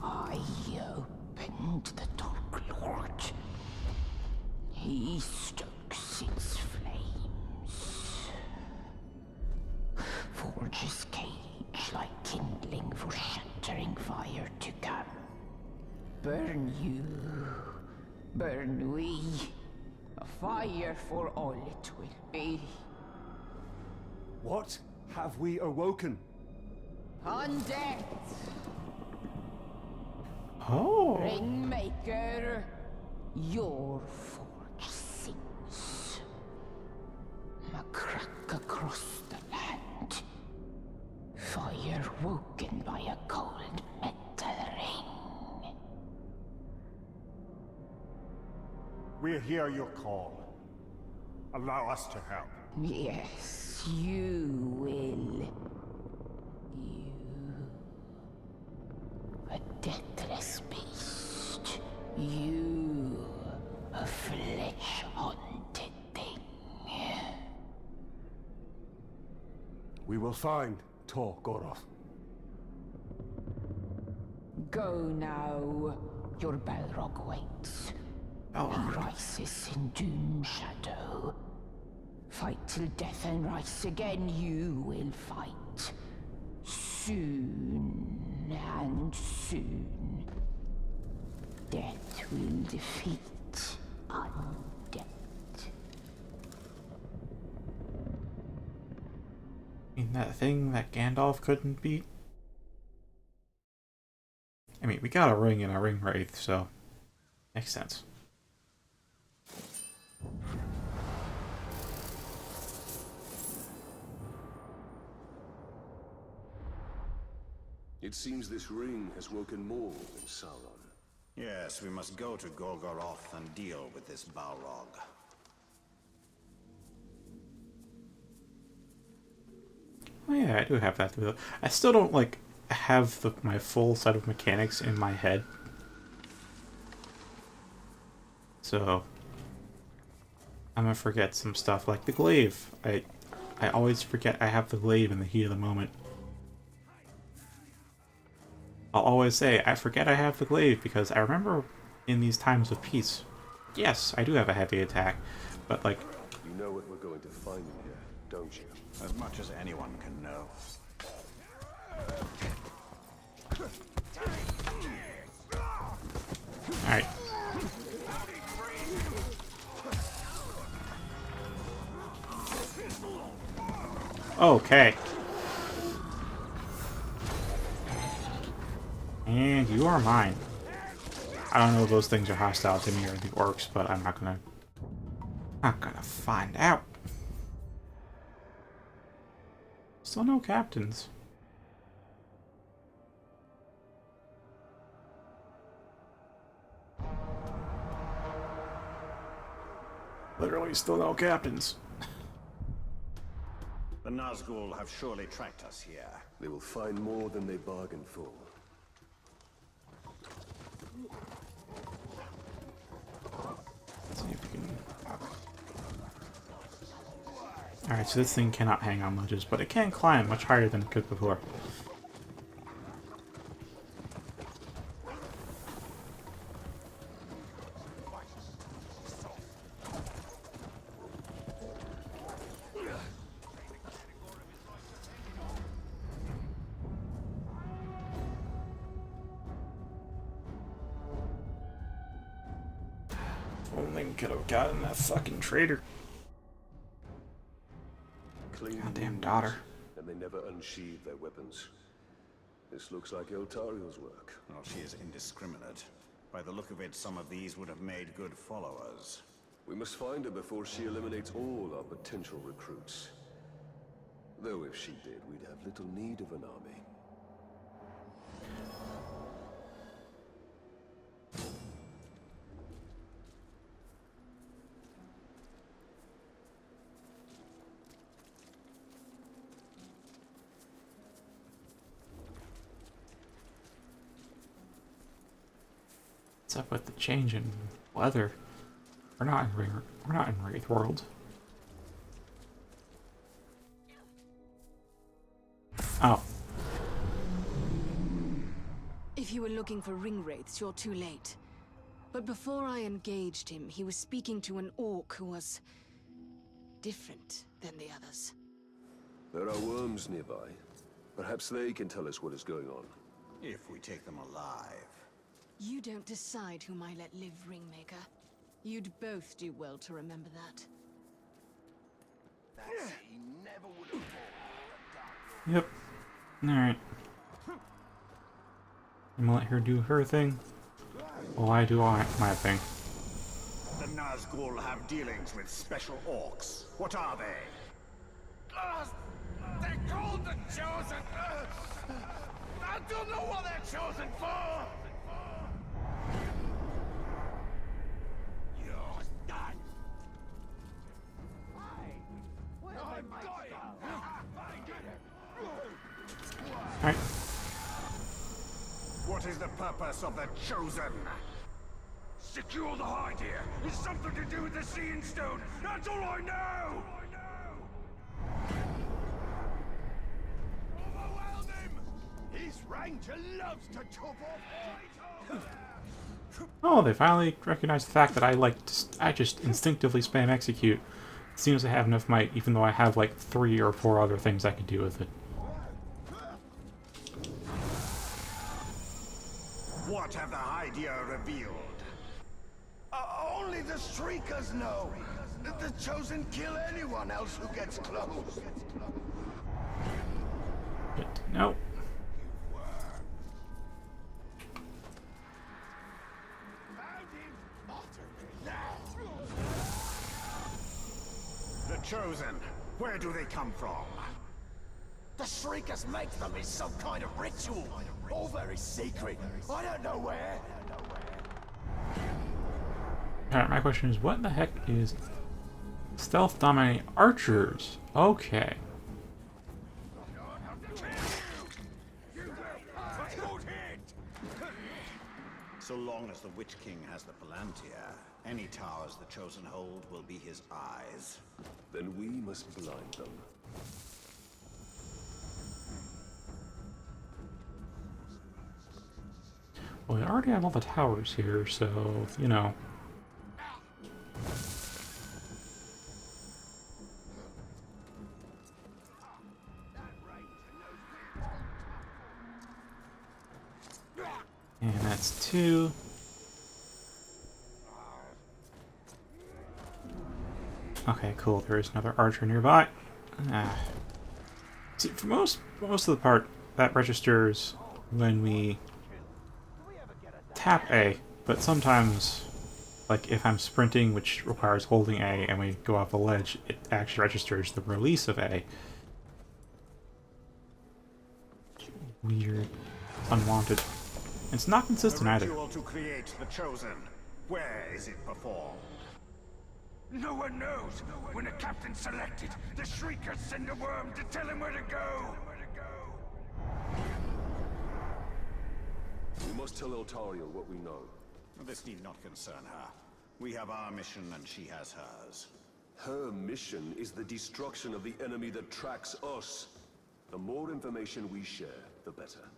I opened the Dark Lord. He stokes its flames. Forges cage like kindling for shattering fire to come. Burn you, burn we. A fire for all it will be. What have we awoken? Undead, Oh. Ringmaker, your forge sings. A crack across the land. Fire woken by a cold metal ring. We hear your call. Allow us to help. Yes, you will. You. A deathless beast. You. A flesh-haunted thing. We will find Tor Goroth. Go now. Your Balrog waits. He rises in Doom Shadow. Fight till death and rise again, you will fight. Soon and soon. Death will defeat undead. mean, that thing that Gandalf couldn't beat? I mean, we got a ring and a ring wraith, so makes sense. It seems this ring has woken more than Sauron. Yes, we must go to Golgoroth and deal with this Balrog. Oh yeah, I do have that. I still don't, like, have my full set of mechanics in my head. So, I'm gonna forget some stuff, like the glaive. I always forget I have the glaive in the heat of the moment. I'll always say, I forget I have the glaive, because I remember in these times of peace, yes, I do have a heavy attack, but, like... You know what we're going to find in here, don't you? As much as anyone can know. Alright. Okay. And you are mine. I don't know if those things are hostile to me or the orcs, but I'm not gonna find out. Still no captains. Literally still no captains. The Nazgul have surely tracked us here. They will find more than they bargained for. Let's see if we can... Alright, so this thing cannot hang on ledges, but it can climb much higher than it could before. Only could have gotten that fucking traitor. Clean Goddamn wounds, daughter. And they never unsheathe their weapons. This looks like Eltariel's work. Well, she is indiscriminate. By the look of it, some of these would have made good followers. We must find her before she eliminates all our potential recruits. Though if she did, we'd have little need of an army. What's up with the change in weather? We're not in Wraith World. Oh. If you were looking for ring wraiths, you're too late. But before I engaged him, he was speaking to an orc who was... different than the others. There are worms nearby. Perhaps they can tell us what is going on. If we take them alive. You don't decide whom I let live, Ringmaker. You'd both do well to remember that. He never would have fallen. Yep. Alright. I'm gonna let her do her thing. While I do my thing. The Nazgul have dealings with special orcs. What are they? They're called the Chosen. I don't know what they're chosen for! You're done! Alright. What is the purpose of the Chosen? Secure the hide here. It's something to do with the Seeing Stone. That's all I know! Overwhelm him! His ranger loves to chop off. Oh, they finally recognized the fact that I just instinctively spam execute. It seems I have enough might, even though I have like 3 or 4 other things I could do with it. What have the Hydia revealed? Only the Streakers know. The Chosen kill anyone else who gets close. But no. The Chosen, where do they come from? The Shriekers make them in some kind of ritual. All very secret. I don't know where. Alright, my question is, what the heck is stealth dominating archers? Okay. So long as the Witch King has the Palantir, any towers the Chosen hold will be his eyes. Then we must blind them. Well, we already have all the towers here, so, you know. And that's 2. Okay, cool. There is another archer nearby. See, for most of the part, that registers when we tap A, but sometimes, like if I'm sprinting, which requires holding A, and we go off the ledge, it actually registers the release of A. Weird. Unwanted. It's not consistent either. The ritual to create the Chosen. Where is it performed? No one knows. When a captain's selected, the Shriekers send a worm to tell him where to go. We must tell Eltariel what we know. This need not concern her. We have our mission and she has hers. Her mission is the destruction of the enemy that tracks us. The more information we share, the better.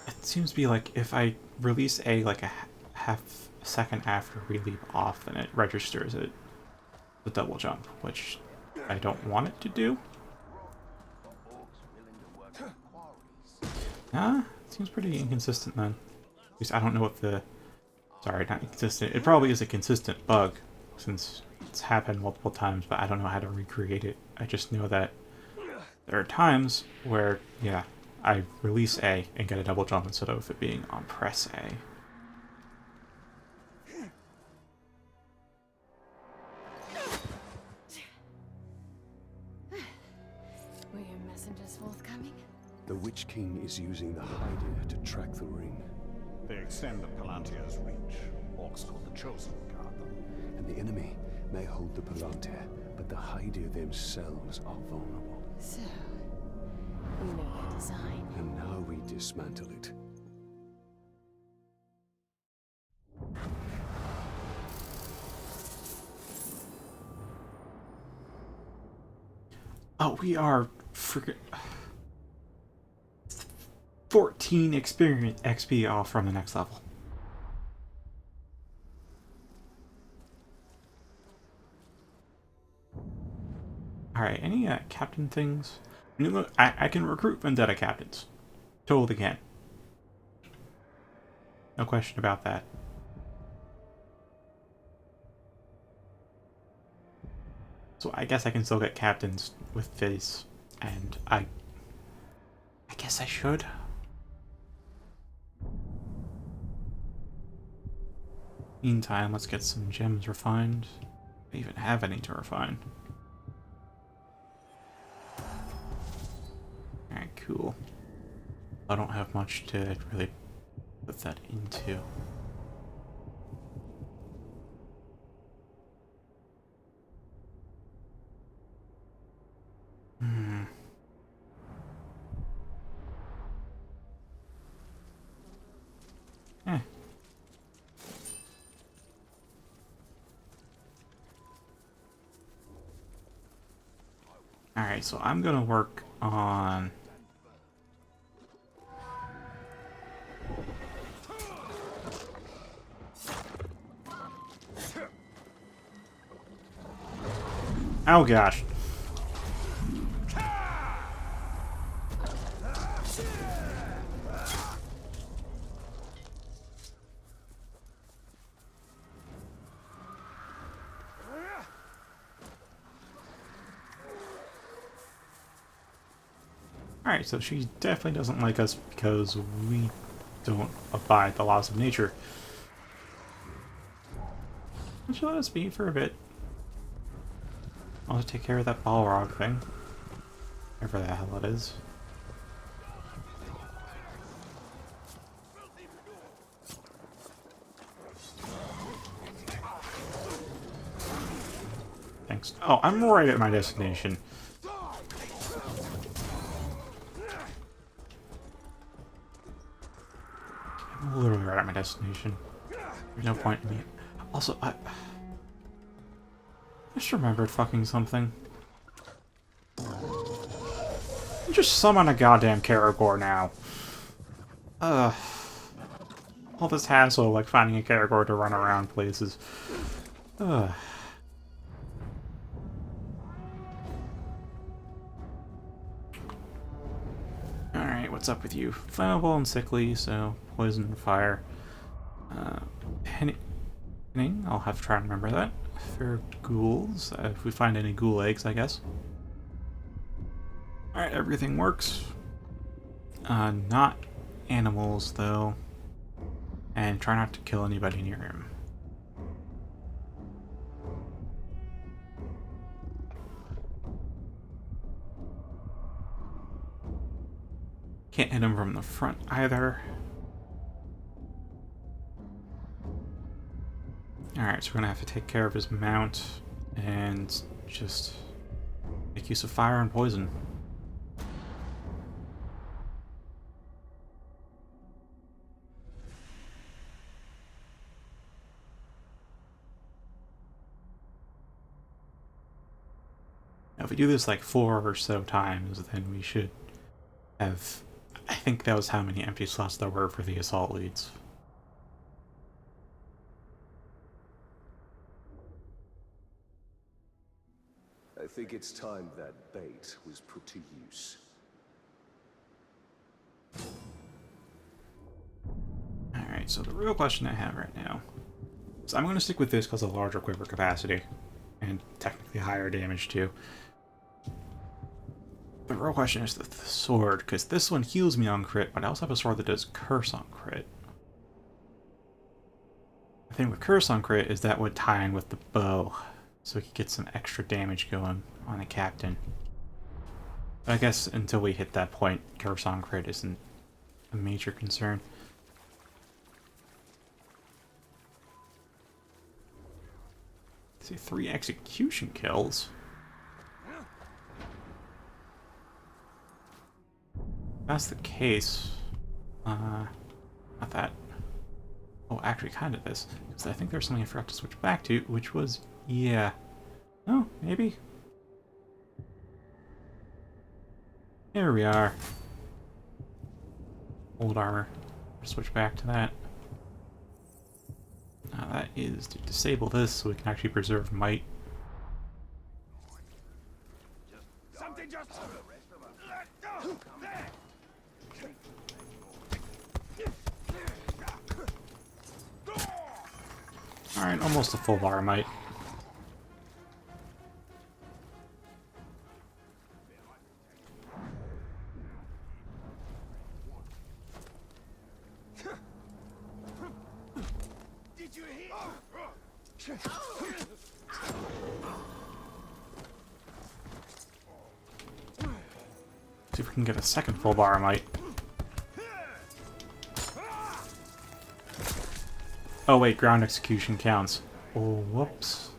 It seems to be like if I release A like a half second after we leap off, then it registers it the double jump, which I don't want it to do. It seems pretty inconsistent then. At least I don't know what the... Sorry, not inconsistent. It probably is a consistent bug, since it's happened multiple times, but I don't know how to recreate it. I just know that there are times where, yeah, I release A and get a double jump instead of it being on press A. Were your messengers forthcoming? The Witch King is using the Hydia to track the ring. They extend the Palantir's reach. Orcs called the Chosen guard them. And the enemy may hold the Palantir, but the Hydia themselves are vulnerable. So, we know your design. And now we dismantle it. Oh, we are freaking 14 experience XP off from the next level. Alright, any captain things? I mean, look, I can recruit Vendetta captains. Totally can. No question about that. So I guess I can still get captains with this, and I guess I should. Meantime, let's get some gems refined. I even have any to refine. cool. I don't have much to really put that into. Eh. Alright, so I'm gonna work on... Oh gosh. Alright, so she definitely doesn't like us because we don't abide the laws of nature. She'll let us be for a bit. I'll just take care of that Balrog thing. Whatever the hell it is. Thanks. Oh, I'm right at my destination. I'm literally right at my destination. There's no point in me. Also, I just remembered fucking something. Just summon a goddamn Caragor now. All this hassle, like finding a Caragor to run around places. Alright, what's up with you? Flammable and sickly, so poison and fire. Penning, I'll have to try and remember that. For ghouls, if we find any ghoul eggs, I guess. Alright, everything works. Not animals, though. And try not to kill anybody near him. Can't hit him from the front either. Alright, so we're gonna have to take care of his mount and just make use of fire and poison. Now, if we do this like 4 or so times, then we should have... I think that was how many empty slots there were for the assault leads. I think it's time that bait was put to use. Alright, so the real question I have right now is I'm going to stick with this because of larger quiver capacity and technically higher damage too. The real question is the sword, because this one heals me on crit, but I also have a sword that does curse on crit. The thing with curse on crit is that would tie in with the bow, so we could get some extra damage going on a captain. But I guess until we hit that point, curse on crit isn't a major concern. Let's see, 3 execution kills. If that's the case, not that. Oh, actually, kind of this. Because I think there's something I forgot to switch back to, which was, yeah. Oh, maybe. Here we are. Old armor. Switch back to that. Now that is to disable this so we can actually preserve might. Something just... There! Alright, almost a full bar of might. Did you hear? See if we can get a second full bar, I might. Oh wait, ground execution counts. Oh, whoops.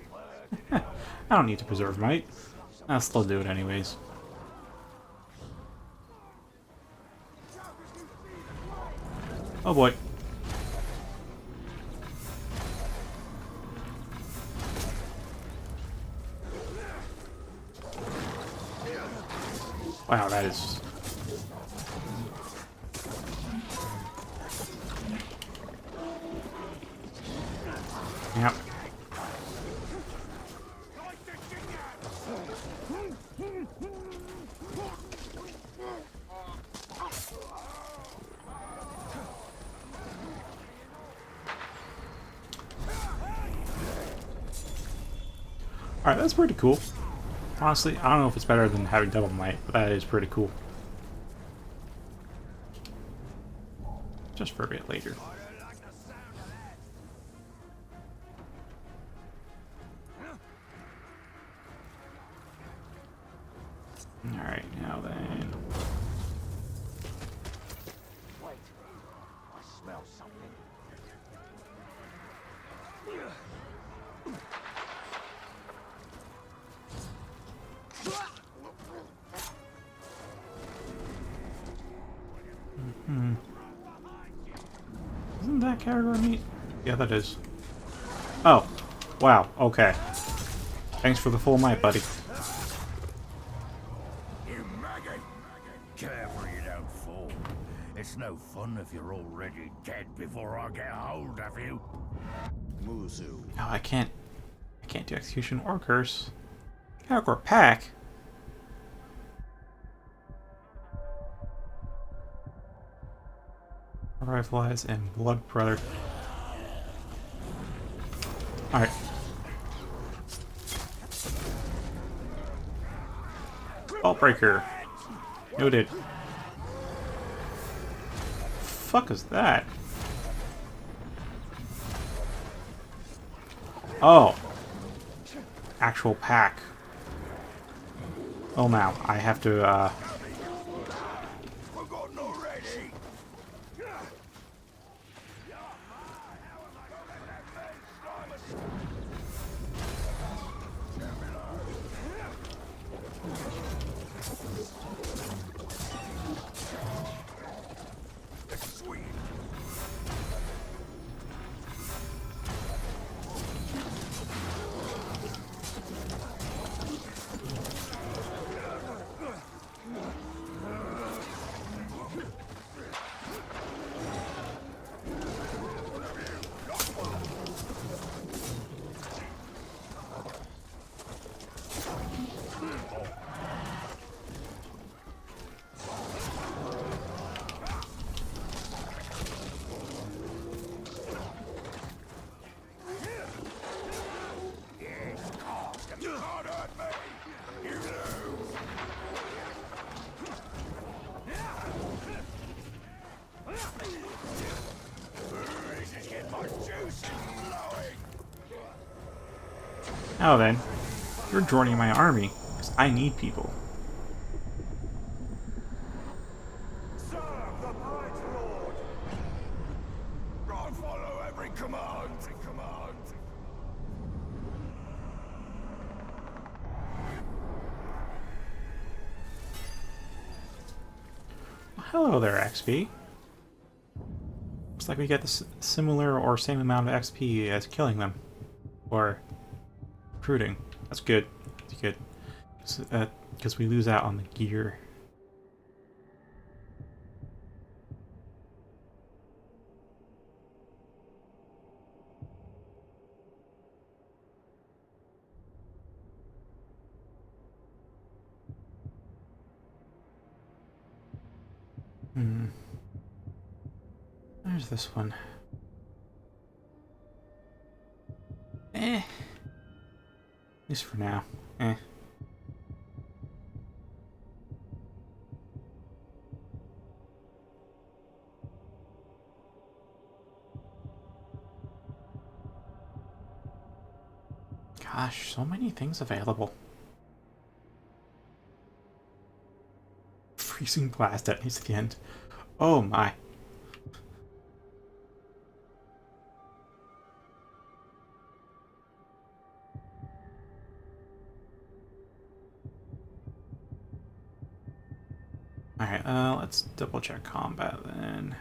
I don't need to preserve might. I'll still do it anyways. Oh boy. Wow, that is... Yep. Alright, that's pretty cool. Honestly, I don't know if it's better than having double might, but that is pretty cool. Just for a bit later. Alright, now then. Wait, I smell something. Isn't that category meat? Yeah, that is. Oh. Wow, okay. Thanks for the full might, buddy. You maggot! Careful you don't fall. It's no fun if you're already dead before I get hold of you. Muzu. Oh, I can't do execution or curse. Category pack? Rifleize and Blood Brother. Alright. Vault Breaker. Noted. Fuck is that? Oh. Actual pack. Oh, now I have to, Forgotten already! Sweet. now then, you're joining my army, because I need people. Serve the Bright Lord! I follow every command! Hello there, XP. Looks like we get the similar or same amount of XP as killing them. Or recruiting. That's good. That's good. Because we lose out on the gear. There's this one. At least for now. Gosh, so many things available. freezing blast detonates at the end. Oh my. Alright, let's double check combat then.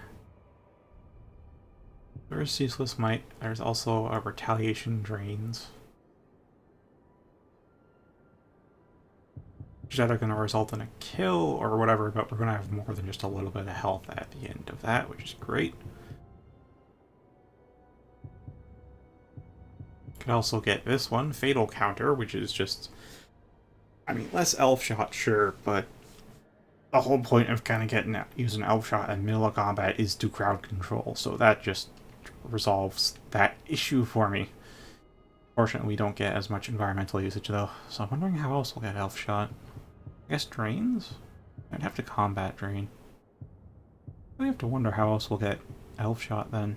There's Ceaseless Might. There's also a Retaliation Drains. Which is either going to result in a kill or whatever, but we're going to have more than just a little bit of health at the end of that, which is great. Could also get this one, Fatal Counter, which is just... I mean, less Elf Shot, sure, but the whole point of kind of getting using Elf Shot in middle of combat is to crowd control, so that just resolves that issue for me. Fortunately, we don't get as much environmental usage though, so I'm wondering how else we'll get Elf Shot. I guess Drains? I'd have to combat Drain. I have to wonder how else we'll get Elf Shot then.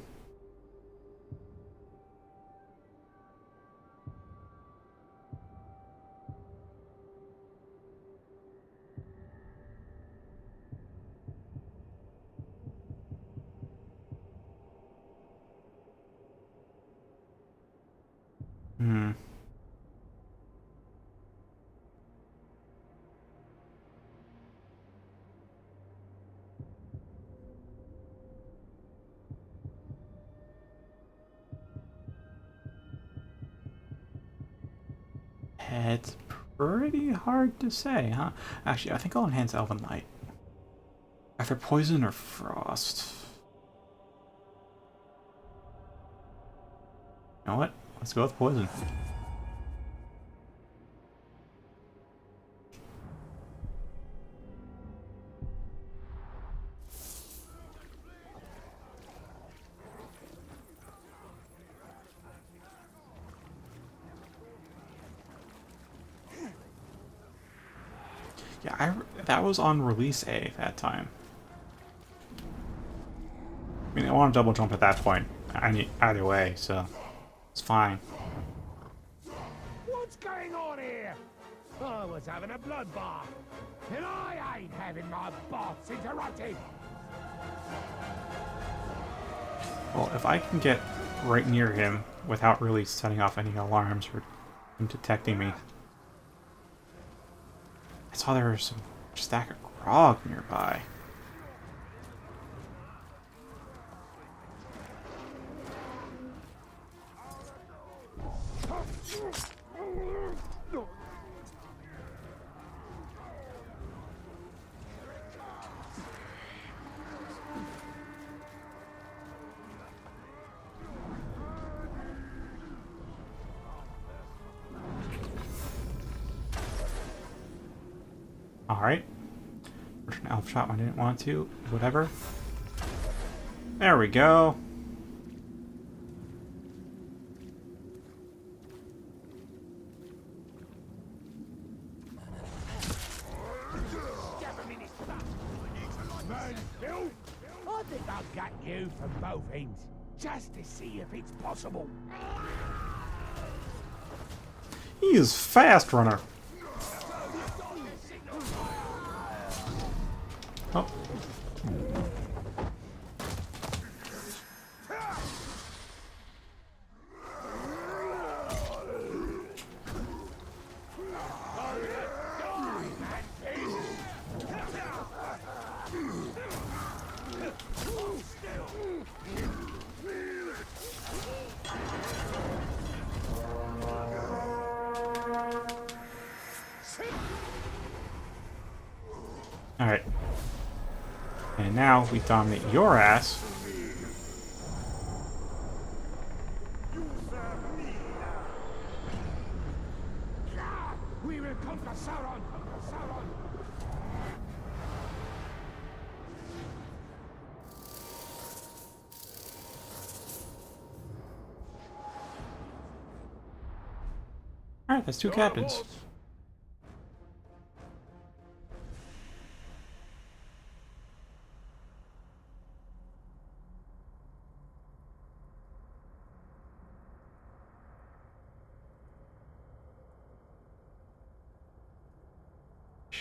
Hmm. It's pretty hard to say, huh? Actually, I think I'll enhance Elven Light. Either Poison or Frost. You know what? Let's go with Poison. Yeah, that was on release A that time. I mean, I want to double jump at that point. Either way, so it's fine. What's going on here? I was having a bloodbath, and I ain't having my baths interrupted. Well, if I can get right near him without really setting off any alarms or him detecting me. I saw there was some stack of grog nearby. Alright. There's an elf shot when I didn't want to. Whatever. There we go. I think I'll gut you from both ends, just to see if it's possible. He is fast runner. Oh. Alright. And now we dominate your ass. We will conquer Sauron! Sauron! Alright, that's two captains.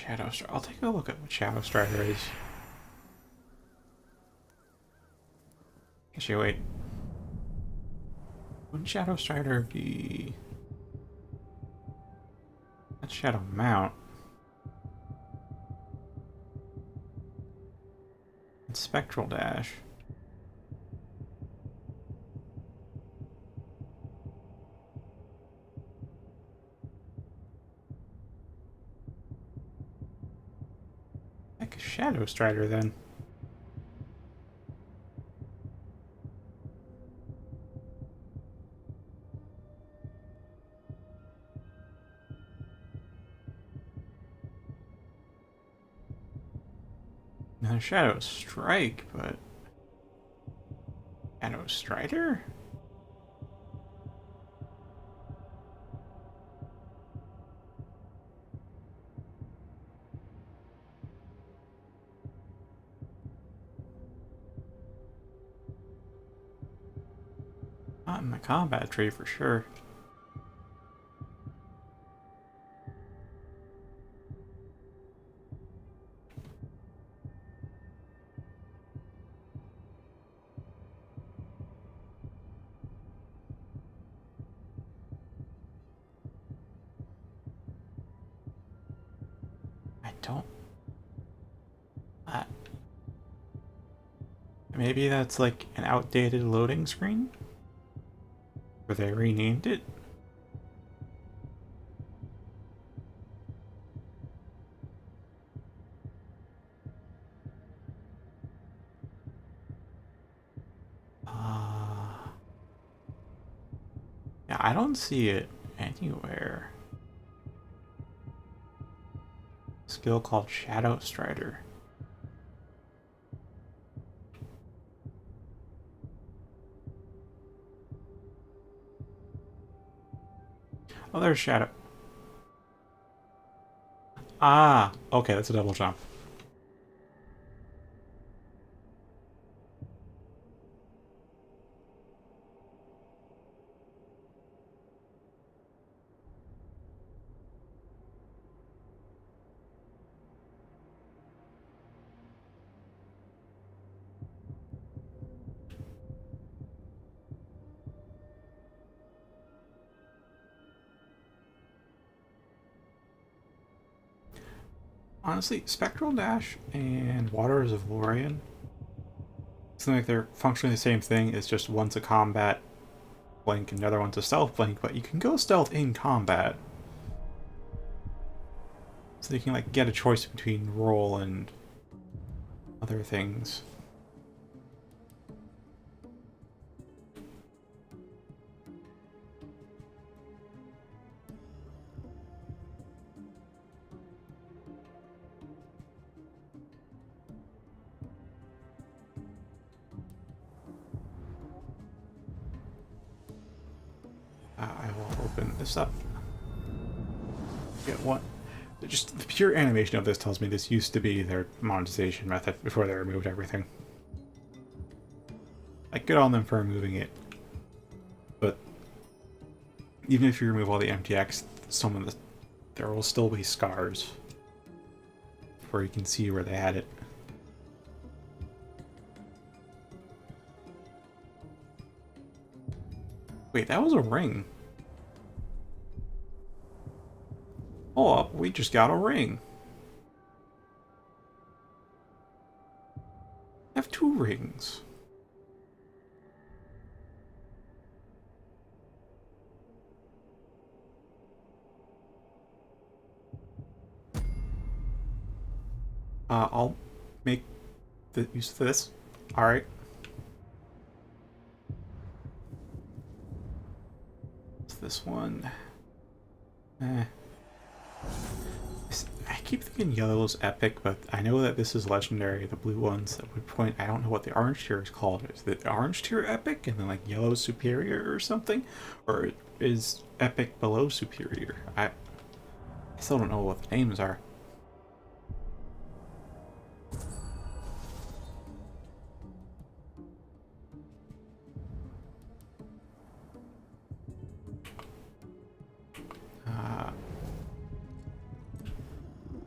Shadow Strider. I'll take a look at what Shadow Strider is. Actually, wait. Wouldn't Shadow Strider be... That's Shadow Mount. And Spectral Dash. Like a Shadow Strider then. Now Shadow Strike, but Shadow Strider? Not in the combat tree for sure. I don't... maybe that's like an outdated loading screen? Where they renamed it? Yeah, I don't see it anywhere. Skill called Shadow Strider. Oh, there's Shadow. Ah, okay, that's a double jump. Honestly, Spectral Dash and Waters of Lorien seem like they're functionally the same thing. It's just one's a combat blink and the other one's a stealth blink, but you can go stealth in combat. So you can like get a choice between roll and other things. I will open this up. Get one. Just the pure animation of this tells me this used to be their monetization method before they removed everything. Like, good on them for removing it. But even if you remove all the MTX, some of there will still be scars where you can see where they had it. Wait, that was a ring. Hold up, we just got a ring. I have 2 rings. I'll make the use of this. Alright. It's this one. I keep thinking yellow's epic, but I know that this is legendary. The blue ones that would point. I don't know what the orange tier is called. Is the orange tier epic and then like yellow superior or something? Or is epic below superior? I still don't know what the names are.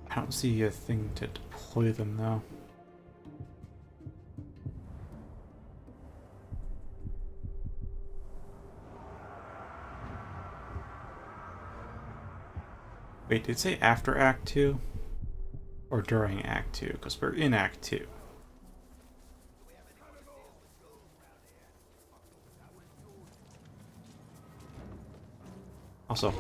I don't see a thing to deploy them, though. Wait, did it say after Act 2? Or during Act 2? Because we're in Act 2. Also,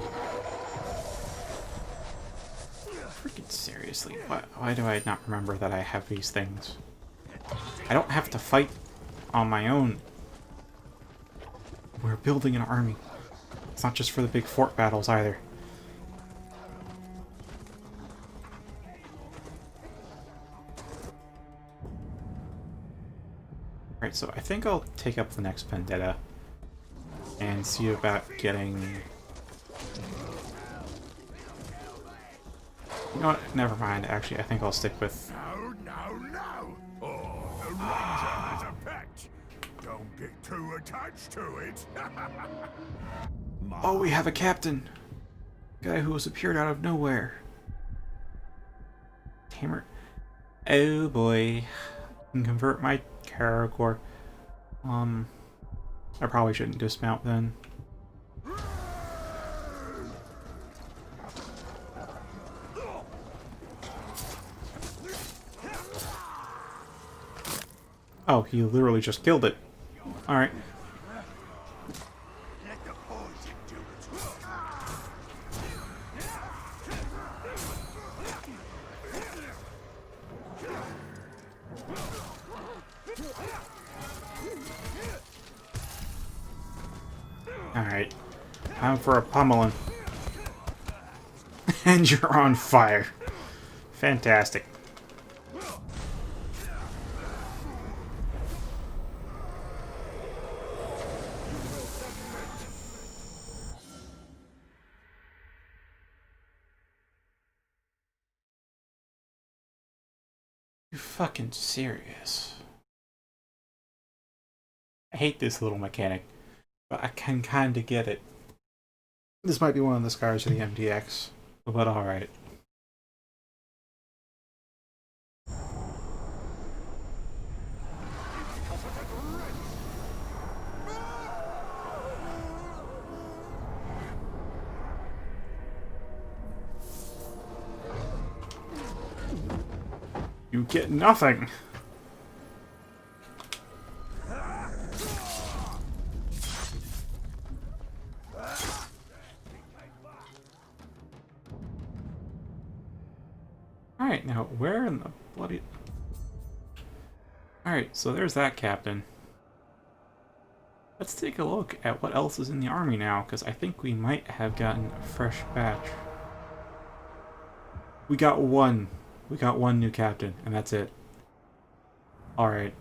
freaking seriously, why do I not remember that I have these things? I don't have to fight on my own. We're building an army. It's not just for the big fort battles either. Alright, so I think I'll take up the next vendetta and see about getting... You know what? Never mind. Actually, I think I'll stick with... No. Oh, the Ranger is a pet. Don't get too attached to it. Oh, we have a captain! Guy who has appeared out of nowhere. Tamer. Oh boy. Can convert my Caragor. I probably shouldn't dismount then. Oh, he literally just killed it. Alright. Alright. Time for a pummeling. And you're on fire. Fantastic. You fucking serious? I hate this little mechanic, but I can kinda get it. This might be one of the scars of the MDX, but alright. You get nothing! Alright, now where in the bloody... Alright, so there's that captain. Let's take a look at what else is in the army now, because I think we might have gotten a fresh batch. We got one new captain, and that's it. Alright.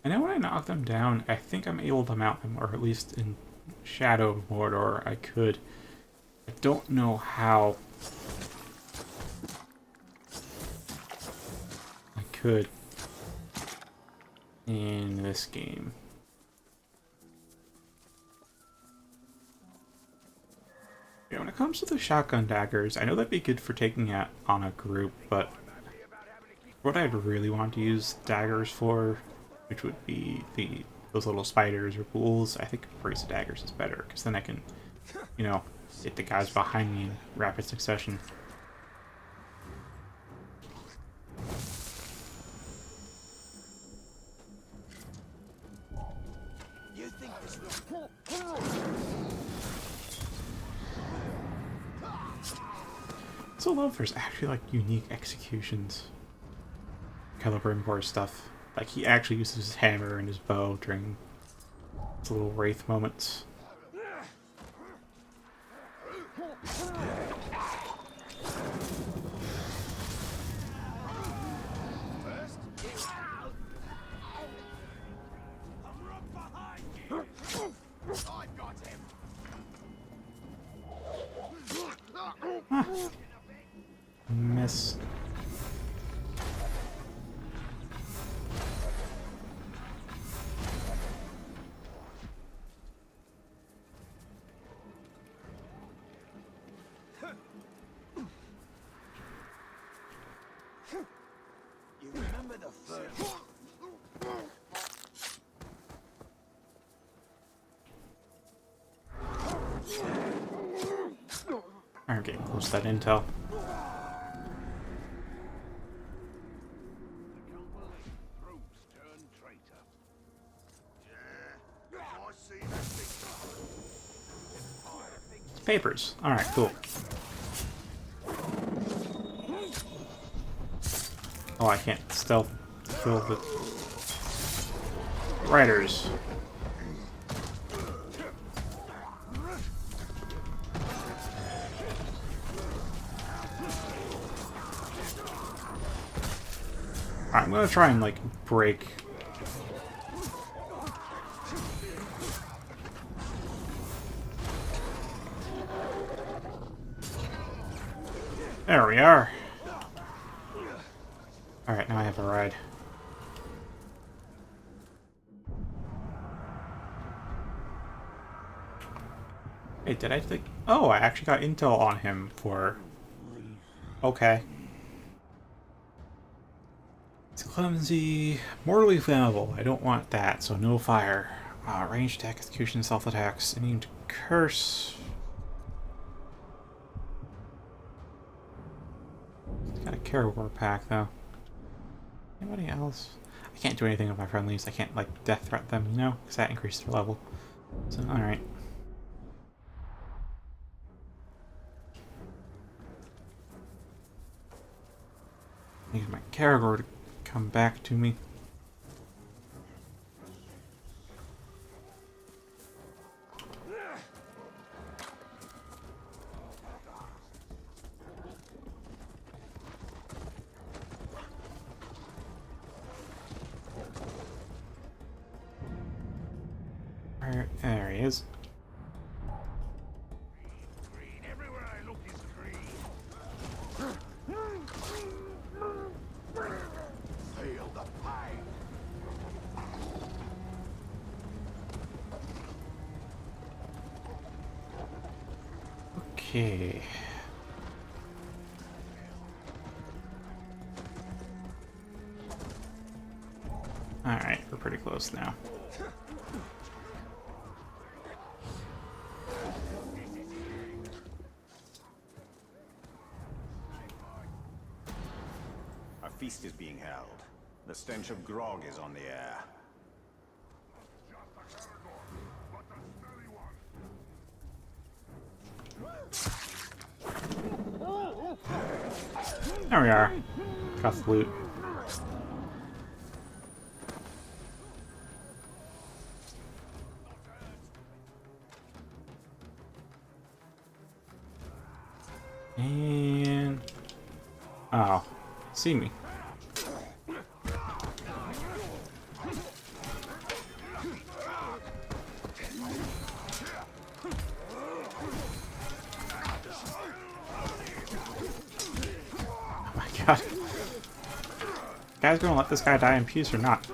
I know when I knock them down, I think I'm able to mount them, or at least in Shadow of Mordor I could. I don't know how I could in this game. Yeah, when it comes to the shotgun daggers, I know that'd be good for taking out on a group, but what I'd really want to use daggers for, which would be those little spiders or ghouls, I think brace of daggers is better, because then I can, you know, hit the guys behind me in rapid succession. So I love there's actually like unique executions. Celebrimbor stuff. Like he actually uses his hammer and his bow during his little wraith moments. Huh. Miss. You remember the first? I'm getting close to that intel. Papers. Alright, cool. Oh, I can't stealth kill the writers. Alright, I'm gonna try and, like, break. There we are. Alright, now I have a ride. Wait, did I think... Oh, I actually got intel on him for... Okay. It's clumsy, mortally flammable. I don't want that, so no fire. Range attack, execution, self-attacks, immune to curse. It's got a Caragor pack, though. Anybody else? I can't do anything with my friendlies. I can't, like, death threat them, you know? Because that increases their level. So, alright. Need my Caragor to come back to me. There he is. Everywhere I look is green. Feel the pain. Okay. Alright, we're pretty close now. A feast is being held. The stench of grog is on the air. There we are. Got the loot. And... Oh. See me. Oh my god. Guys gonna let this guy die in peace or not?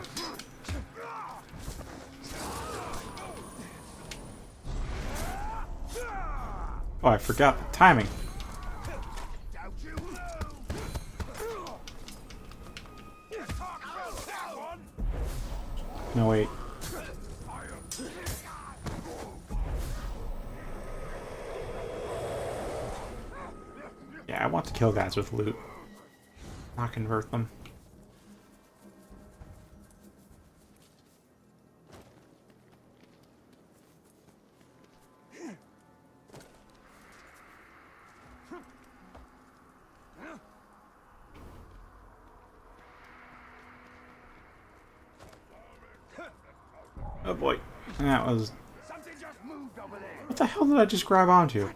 Oh, I forgot the timing. No, wait. Yeah, I want to kill guys with loot. Not convert them. Oh boy. That was... Something just moved over there. What the hell did I just grab onto?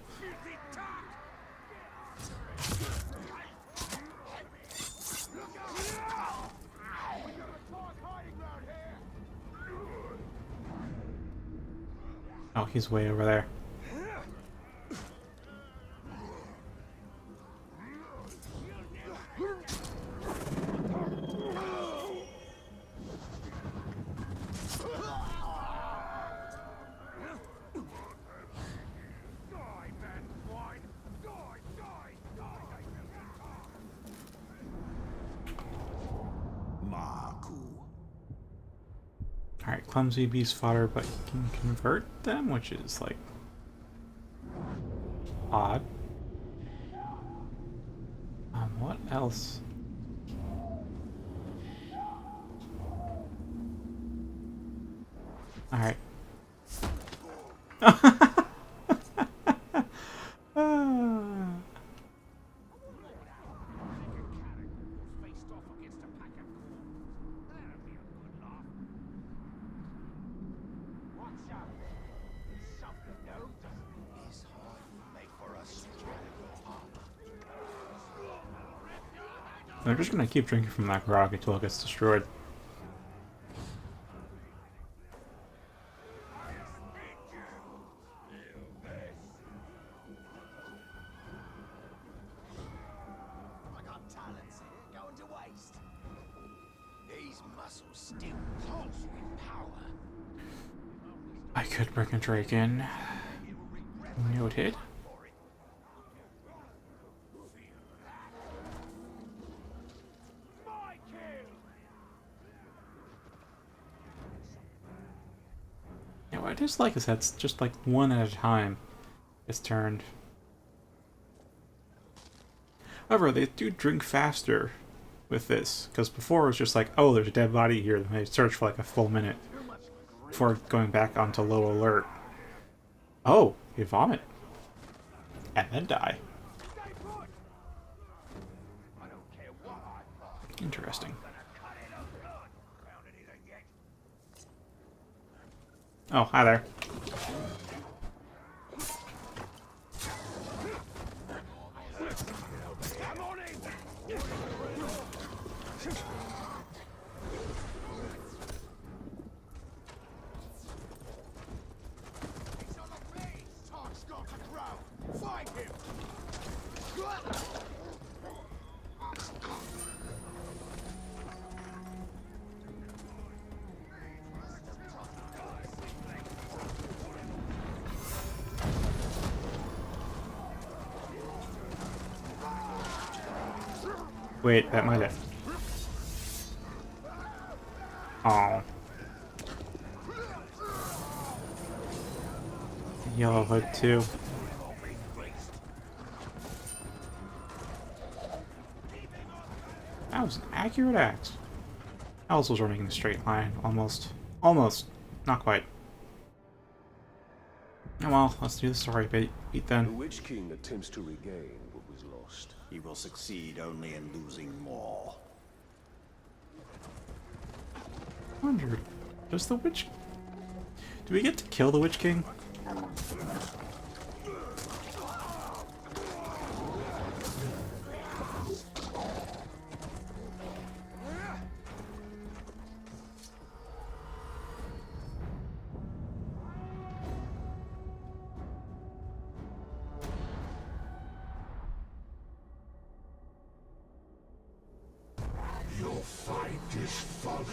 Oh, he's way over there. Alright, clumsy beast fodder, but you can convert them, which is like odd. What else? Alright. I'm just gonna keep drinking from that grog until it gets destroyed. I got talents here going to waste. These muscles still pulse with power. I could bring a Drake in. Noted. Yeah, what I dislike is that's just like one at a time is turned. However, they do drink faster with this, because before it was just like, oh, there's a dead body here, then they search for like a full minute before going back onto low alert. Oh, you vomit. And then die. Interesting. Oh, hi there. Wait, that might have... Oh. Yellow hood too. That was an accurate axe. Alice was running in a straight line, almost. Almost. Not quite. Oh well, let's do the story beat then. The Witch King attempts to regain what was lost. He will succeed only in losing more. I wonder, does the Witch... Do we get to kill the Witch King? Your fight is folly,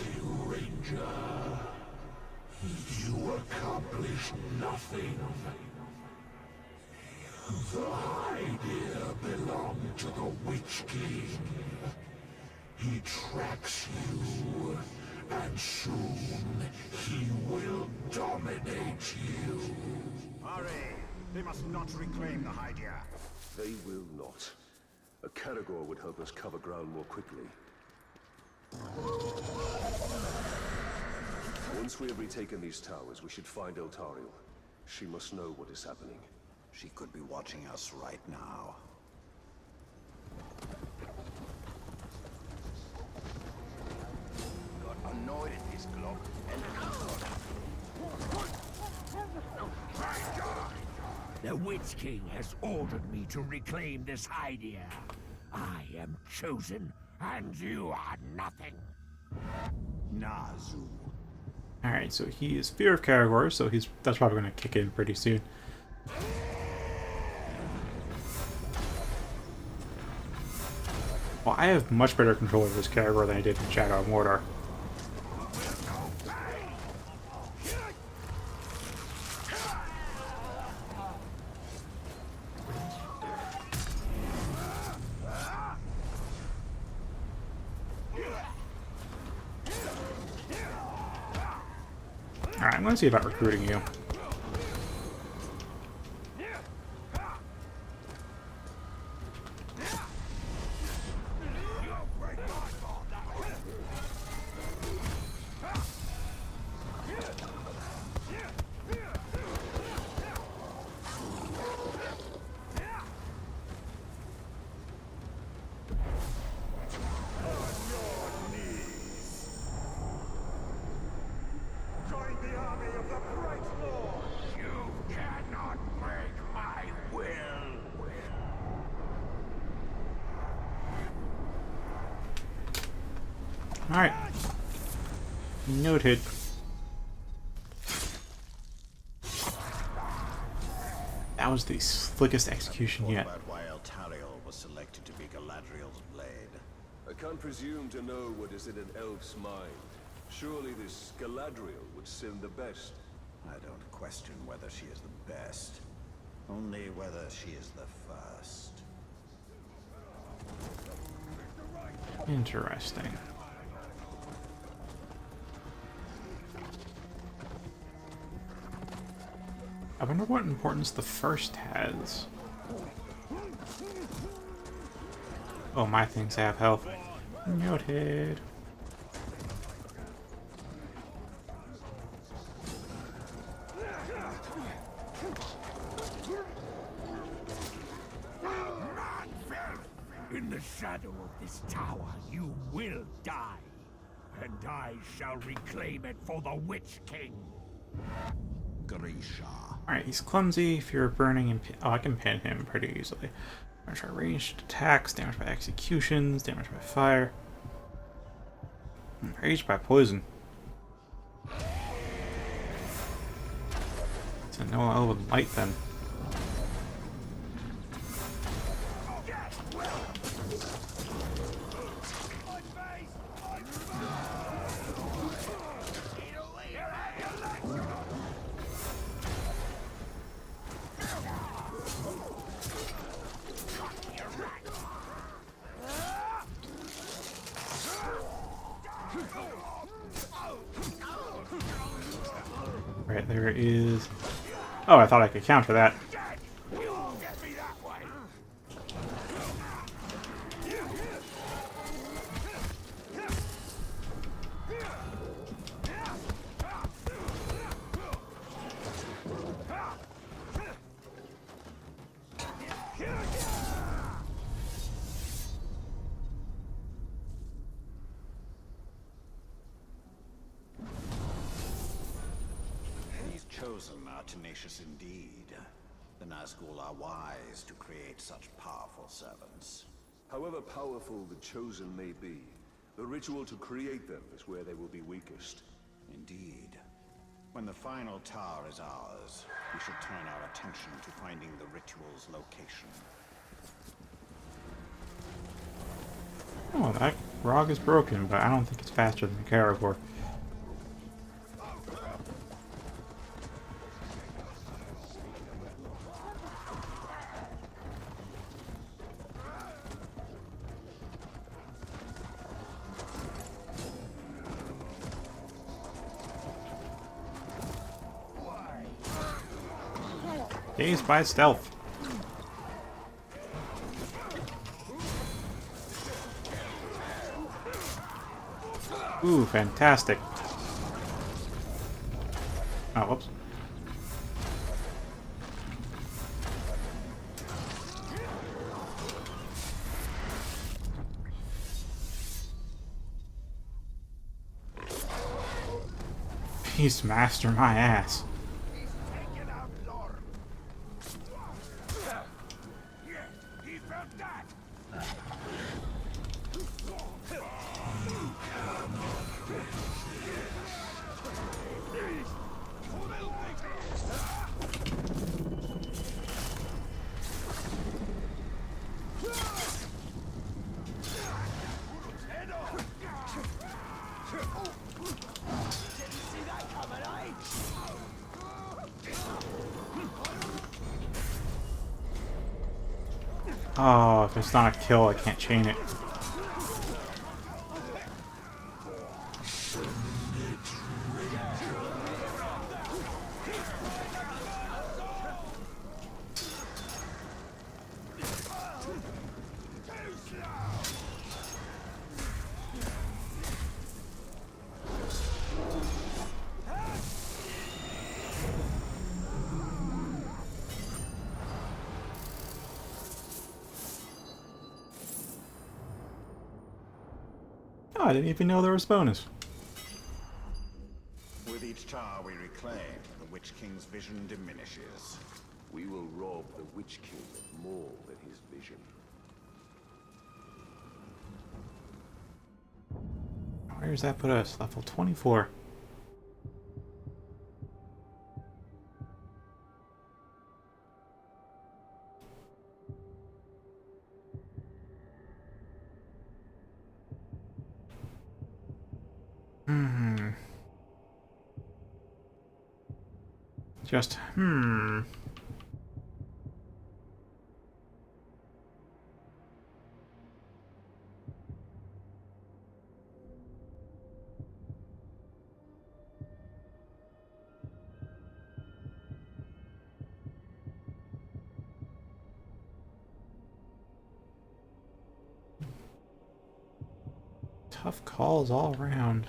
Ranger. You accomplish nothing. The idea belonged to the Witch King. He tracks you, and soon he will dominate you. Hurry! They must not reclaim the Hydia. They will not. A Caragor would help us cover ground more quickly. Once we have retaken these towers, we should find Eltariel. She must know what is happening. She could be watching us right now. Got annoyed at this clock and The Witch King has ordered me to reclaim this Hydia. I am chosen, and you are nothing. Nazu. Alright, so he is Fear of Caragor, so that's probably going to kick in pretty soon. Well, I have much better control over this Caragor than I did in Shadow of Mordor. I'm gonna see about recruiting you. Alright. Noted. That was the slickest execution yet. About why Eltariel was selected to be Galadriel's blade. I can't presume to know what is in an elf's mind. Surely this Galadriel would seem the best. I don't question whether she is the best, only whether she is the first. Interesting. I wonder what importance the first has. Oh, my things have health. Noted. In the shadow of this tower, you will die, and I shall reclaim it for the Witch King. Grisha. Alright, he's clumsy. If you're burning and oh, I can pin him pretty easily. Damage by ranged attacks, damage by executions, damage by fire. Raged by poison. So no elven light then. Right, there is... Oh, I thought I could counter that. Chosen are tenacious indeed. The Nazgul are wise to create such powerful servants. However powerful the Chosen may be, the ritual to create them is where they will be weakest. Indeed. When the final tower is ours, we should turn our attention to finding the ritual's location. Oh, that Rog is broken, but I don't think it's faster than the Caragor. Dazed by stealth. Ooh, fantastic. Oh, whoops. Beastmaster my ass. Oh, if it's not a kill, I can't chain it. Oh, I didn't even know there was bonus. With each tower we reclaim, the Witch King's vision diminishes. We will rob the Witch King of more than his vision. Where does that put us? Level 24. Just, tough calls all around.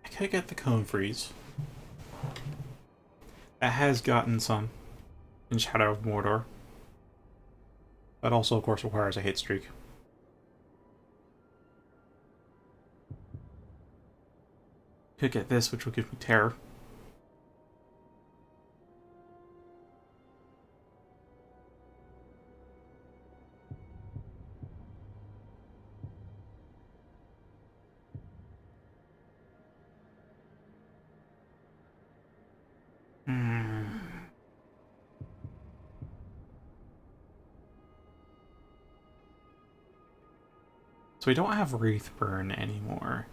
I could get the Cone Freeze. That has gotten some in Shadow of Mordor. That also, of course, requires a hit streak. Could get this, which will give me Terror. So we don't have Wraith Burn anymore.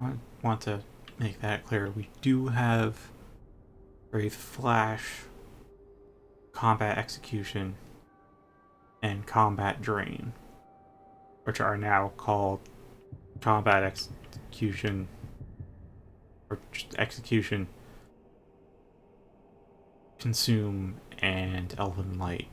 I want to make that clear. We do have Wraith Flash, Combat Execution, and Combat Drain, which are now called Combat Execution, or just Execution, Consume, and Elven Light.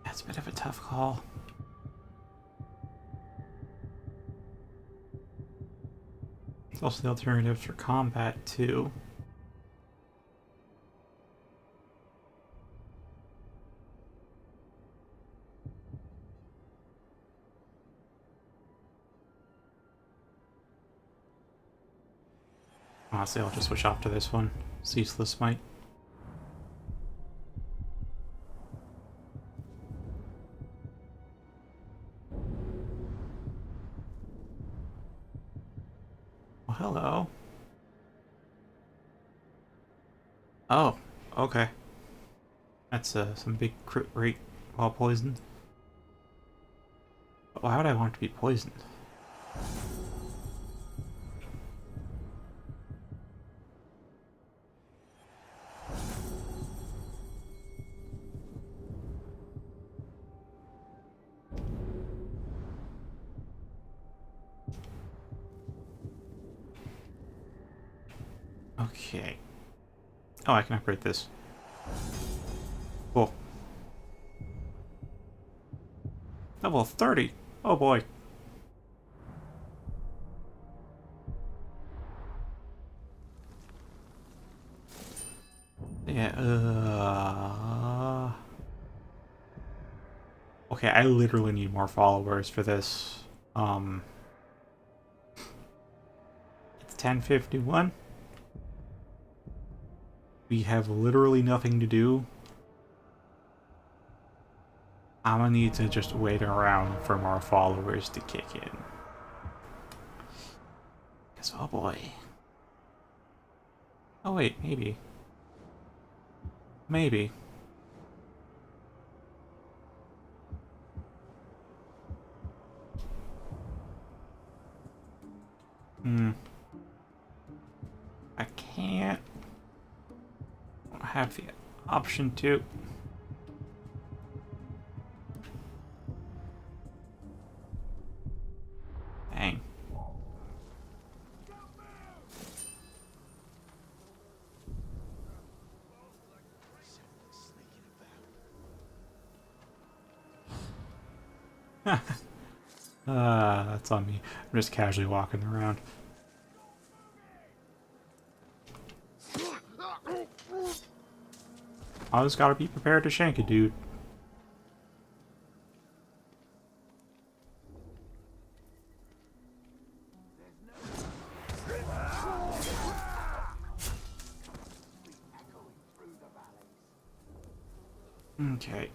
That's a bit of a tough call. There's also the alternatives for combat, too. Honestly, I'll just switch off to this one. Ceaseless Smite. Well, hello. Oh, okay. That's some big crit rate while poisoned. But why would I want to be poisoned? Okay. Oh, I can upgrade this. Cool. Level 30. Oh boy. Yeah, okay, I literally need more followers for this. It's 10:51. We have literally nothing to do. I'm gonna need to just wait around for more followers to kick in. Cause oh boy. Oh wait, maybe. Maybe. I can't. I don't have the option to. Dang. That's on me. I'm just casually walking around. I just gotta be prepared to shank a dude. Okay.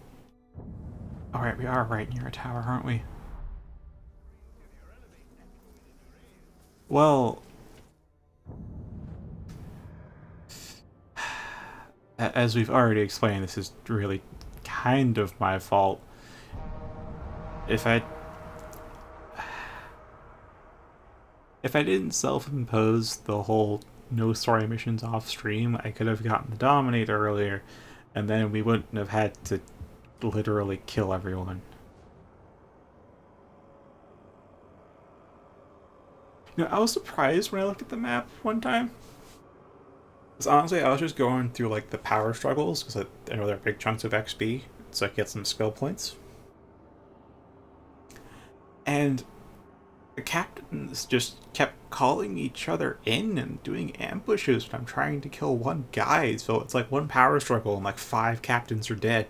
Alright, we are right near a tower, aren't we? Well... as we've already explained, this is really kind of my fault. If I didn't self-impose the whole no story missions off stream, I could have gotten the Dominator earlier, and then we wouldn't have had to literally kill everyone. You know, I was surprised when I looked at the map one time. Because honestly, I was just going through like the power struggles, because I know they're big chunks of XP, so I get some skill points. And the captains just kept calling each other in and doing ambushes when I'm trying to kill one guy, so it's like one power struggle and like 5 captains are dead.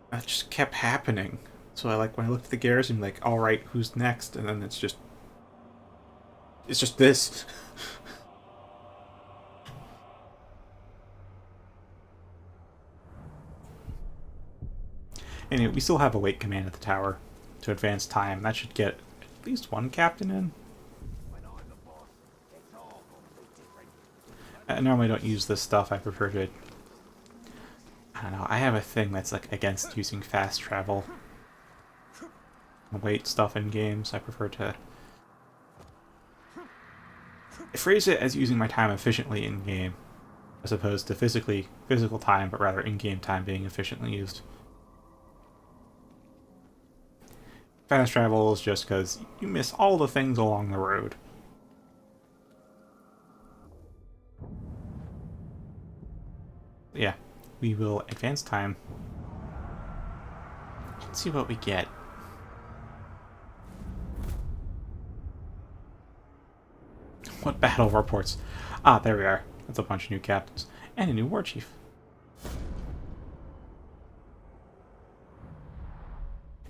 That just kept happening. So when I looked at the garrison, I'm like, alright, who's next? And then it's just this. Anyway, we still have a wait command at the tower to advance time. That should get at least one captain in. I normally don't use this stuff. I prefer to... I don't know. I have a thing that's like against using fast travel. Wait stuff in games. I prefer to... I phrase it as using my time efficiently in game, as opposed to physical time, but rather in-game time being efficiently used. Fast travel is just because you miss all the things along the road. Yeah, we will advance time. Let's see what we get. What battle reports? Ah, there we are. That's a bunch of new captains. And a new war chief.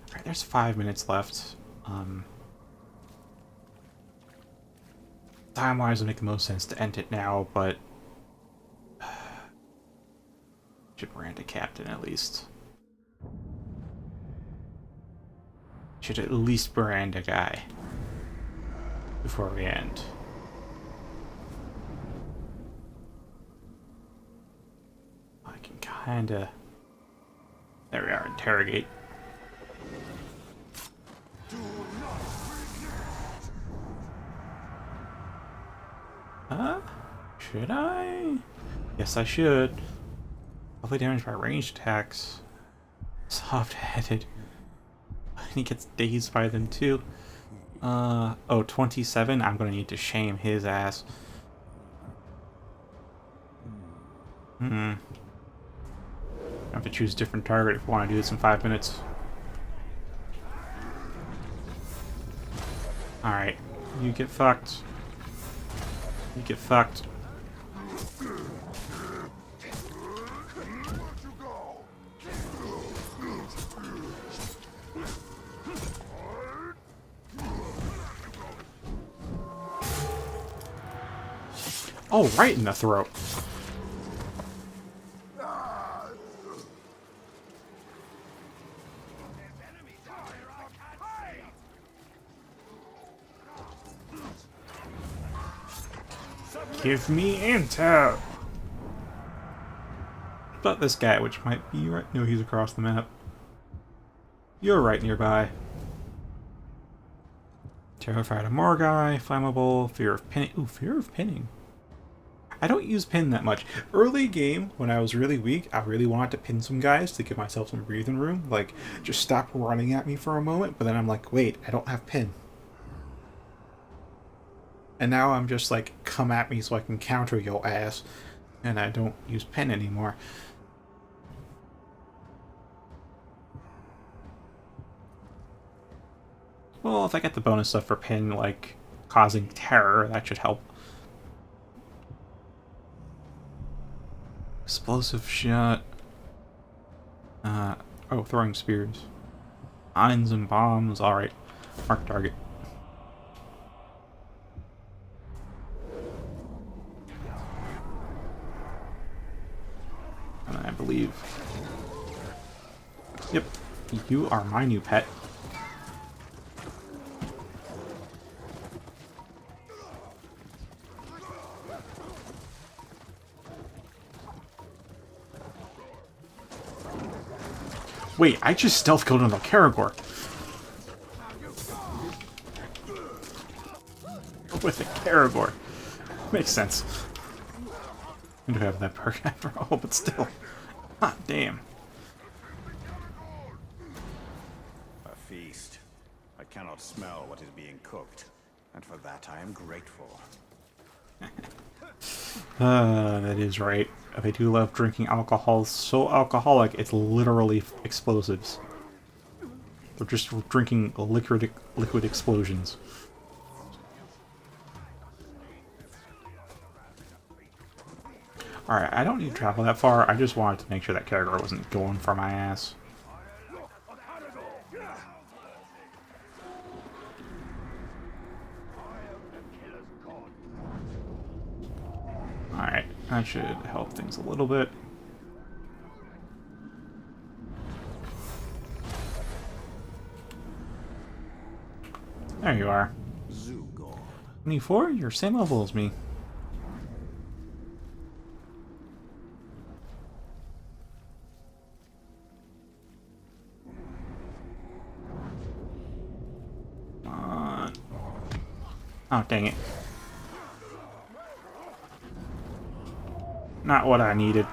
Alright, there's 5 minutes left. Time-wise would make the most sense to end it now, but... should brand a captain at least. Should at least brand a guy before we end. I can kinda... There we are, interrogate. Should I? Yes, I should. Heavily damaged by ranged attacks. Soft-headed. He gets dazed by them too. Oh, 27? I'm gonna need to shame his ass. I have to choose a different target if we want to do this in 5 minutes. Alright, you get fucked. You get fucked. Oh, right in the throat. Give me intel. But this guy, which might be right... No, he's across the map. You're right nearby. Terrified of Morgai, flammable, fear of pinning. Ooh, fear of pinning. I don't use pin that much. Early game, when I was really weak, I really wanted to pin some guys to give myself some breathing room. Like, just stop running at me for a moment, but then I'm like, wait, I don't have pin. And now I'm just like, come at me so I can counter your ass. And I don't use pin anymore. Well, if I get the bonus stuff for pin, like causing terror, that should help. Explosive shot. Oh, throwing spears. Mines and bombs. Alright. Mark target. And I believe... Yep. You are my new pet. Wait, I just stealth killed another Karagor. With a Karagor. Makes sense. I do have that perk after all, but still. Ah, damn. A feast. I cannot smell what is being cooked, and for that I am grateful. That is right. They do love drinking alcohol. So alcoholic, it's literally explosives. They're just drinking liquid explosions. Alright, I don't need to travel that far. I just wanted to make sure that character wasn't going for my ass. Alright, that should help things a little bit. There you are. 24? You're same level as me. Come on. Oh, dang it. Not what I needed.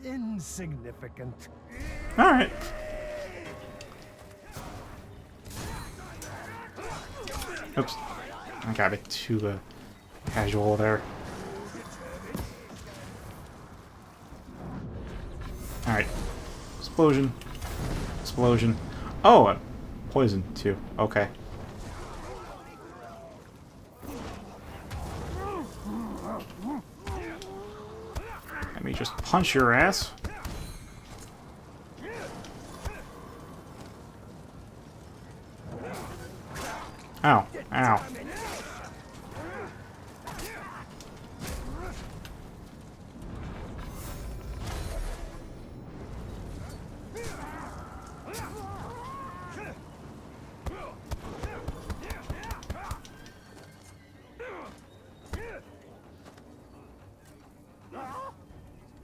Insignificant. Alright. Oops. I got it too casual there. Alright. Explosion. Explosion. Oh, poison too. Okay. Let me just punch your ass. Ow. Ow.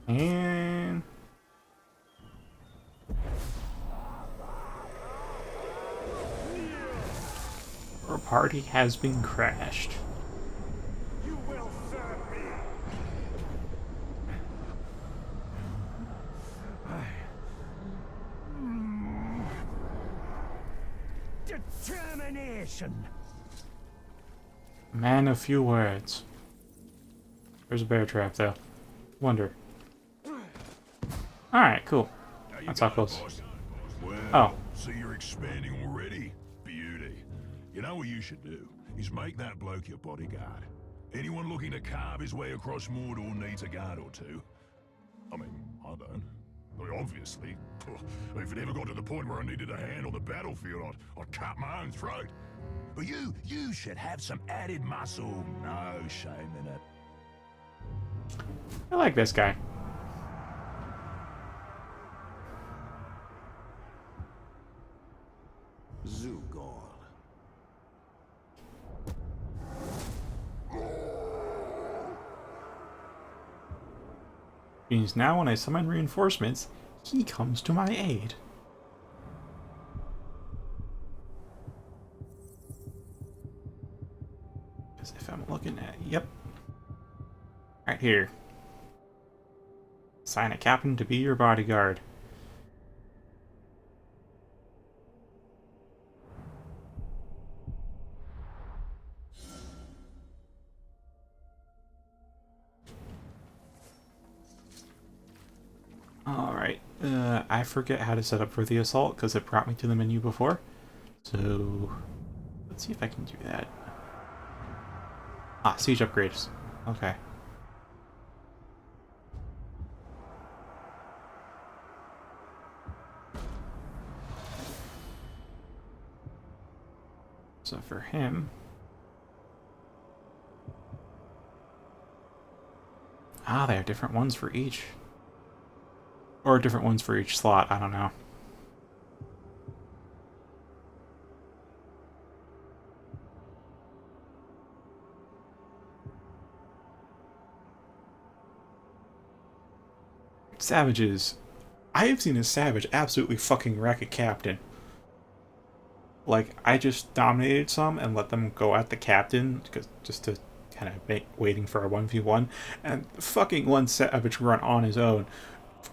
And... our party has been crashed. You will serve me. Determination. Man of few words. There's a bear trap, though. Wonder. Alright, cool. That's how close. Well, Oh. so you're expanding already? Beauty. You know what you should do? Is make that bloke your bodyguard. Anyone looking to carve his way across Mordor needs a guard or two. I mean, I don't. I mean, obviously. If it ever got to the point where I needed a hand on the battlefield, I'd cut my own throat. But you should have some added muscle. No shame in it. I like this guy. Zugor. Means now when I summon reinforcements, he comes to my aid. Because if I'm looking at... Yep. Right here. Assign a captain to be your bodyguard. Alright, I forget how to set up for the assault because it brought me to the menu before. So, let's see if I can do that. Ah, siege upgrades. Okay. So for him... Ah, they have different ones for each. Or different ones for each slot, I don't know. Savages. I have seen a savage absolutely fucking wreck a captain. Like, I just dominated some and let them go at the captain, just to kind of make waiting for a 1v1, and fucking one savage run on his own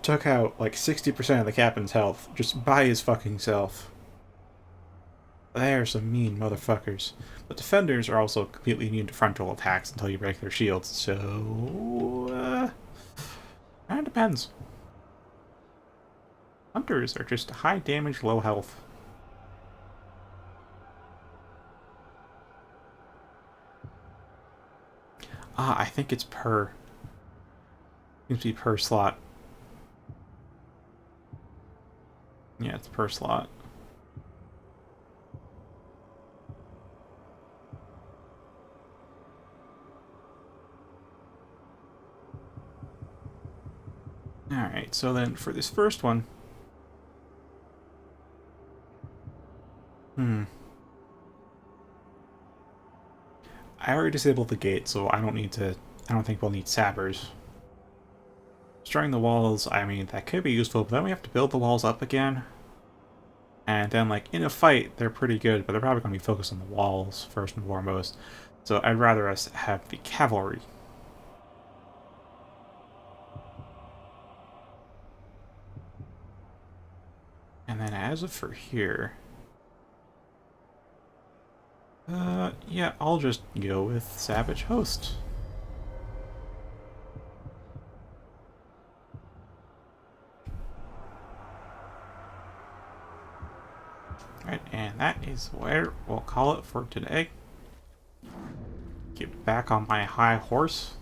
took out like 60% of the captain's health just by his fucking self. They are some mean motherfuckers. But defenders are also completely immune to frontal attacks until you break their shields, so... Kinda depends. Hunters are just high damage, low health. Ah, I think it's per. Seems to be per slot. Yeah, it's per slot. Alright, so then for this first one... I already disabled the gate, so I don't think we'll need sappers. Destroying the walls, I mean, that could be useful, but then we have to build the walls up again. And then, like, in a fight, they're pretty good, but they're probably going to be focused on the walls, first and foremost. So I'd rather us have the cavalry. And then as of for here... yeah, I'll just go with Savage Host. Alright, and that is where we'll call it for today. Get back on my high horse.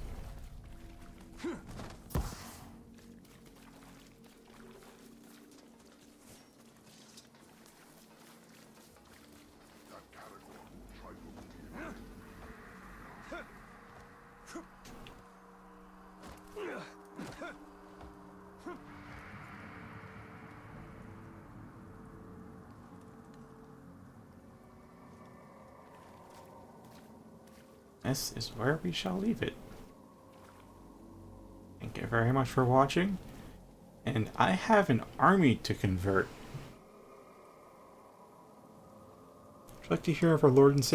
This is where we shall leave it. Thank you very much for watching. And I have an army to convert. Would you like to hear of our Lord and Savior?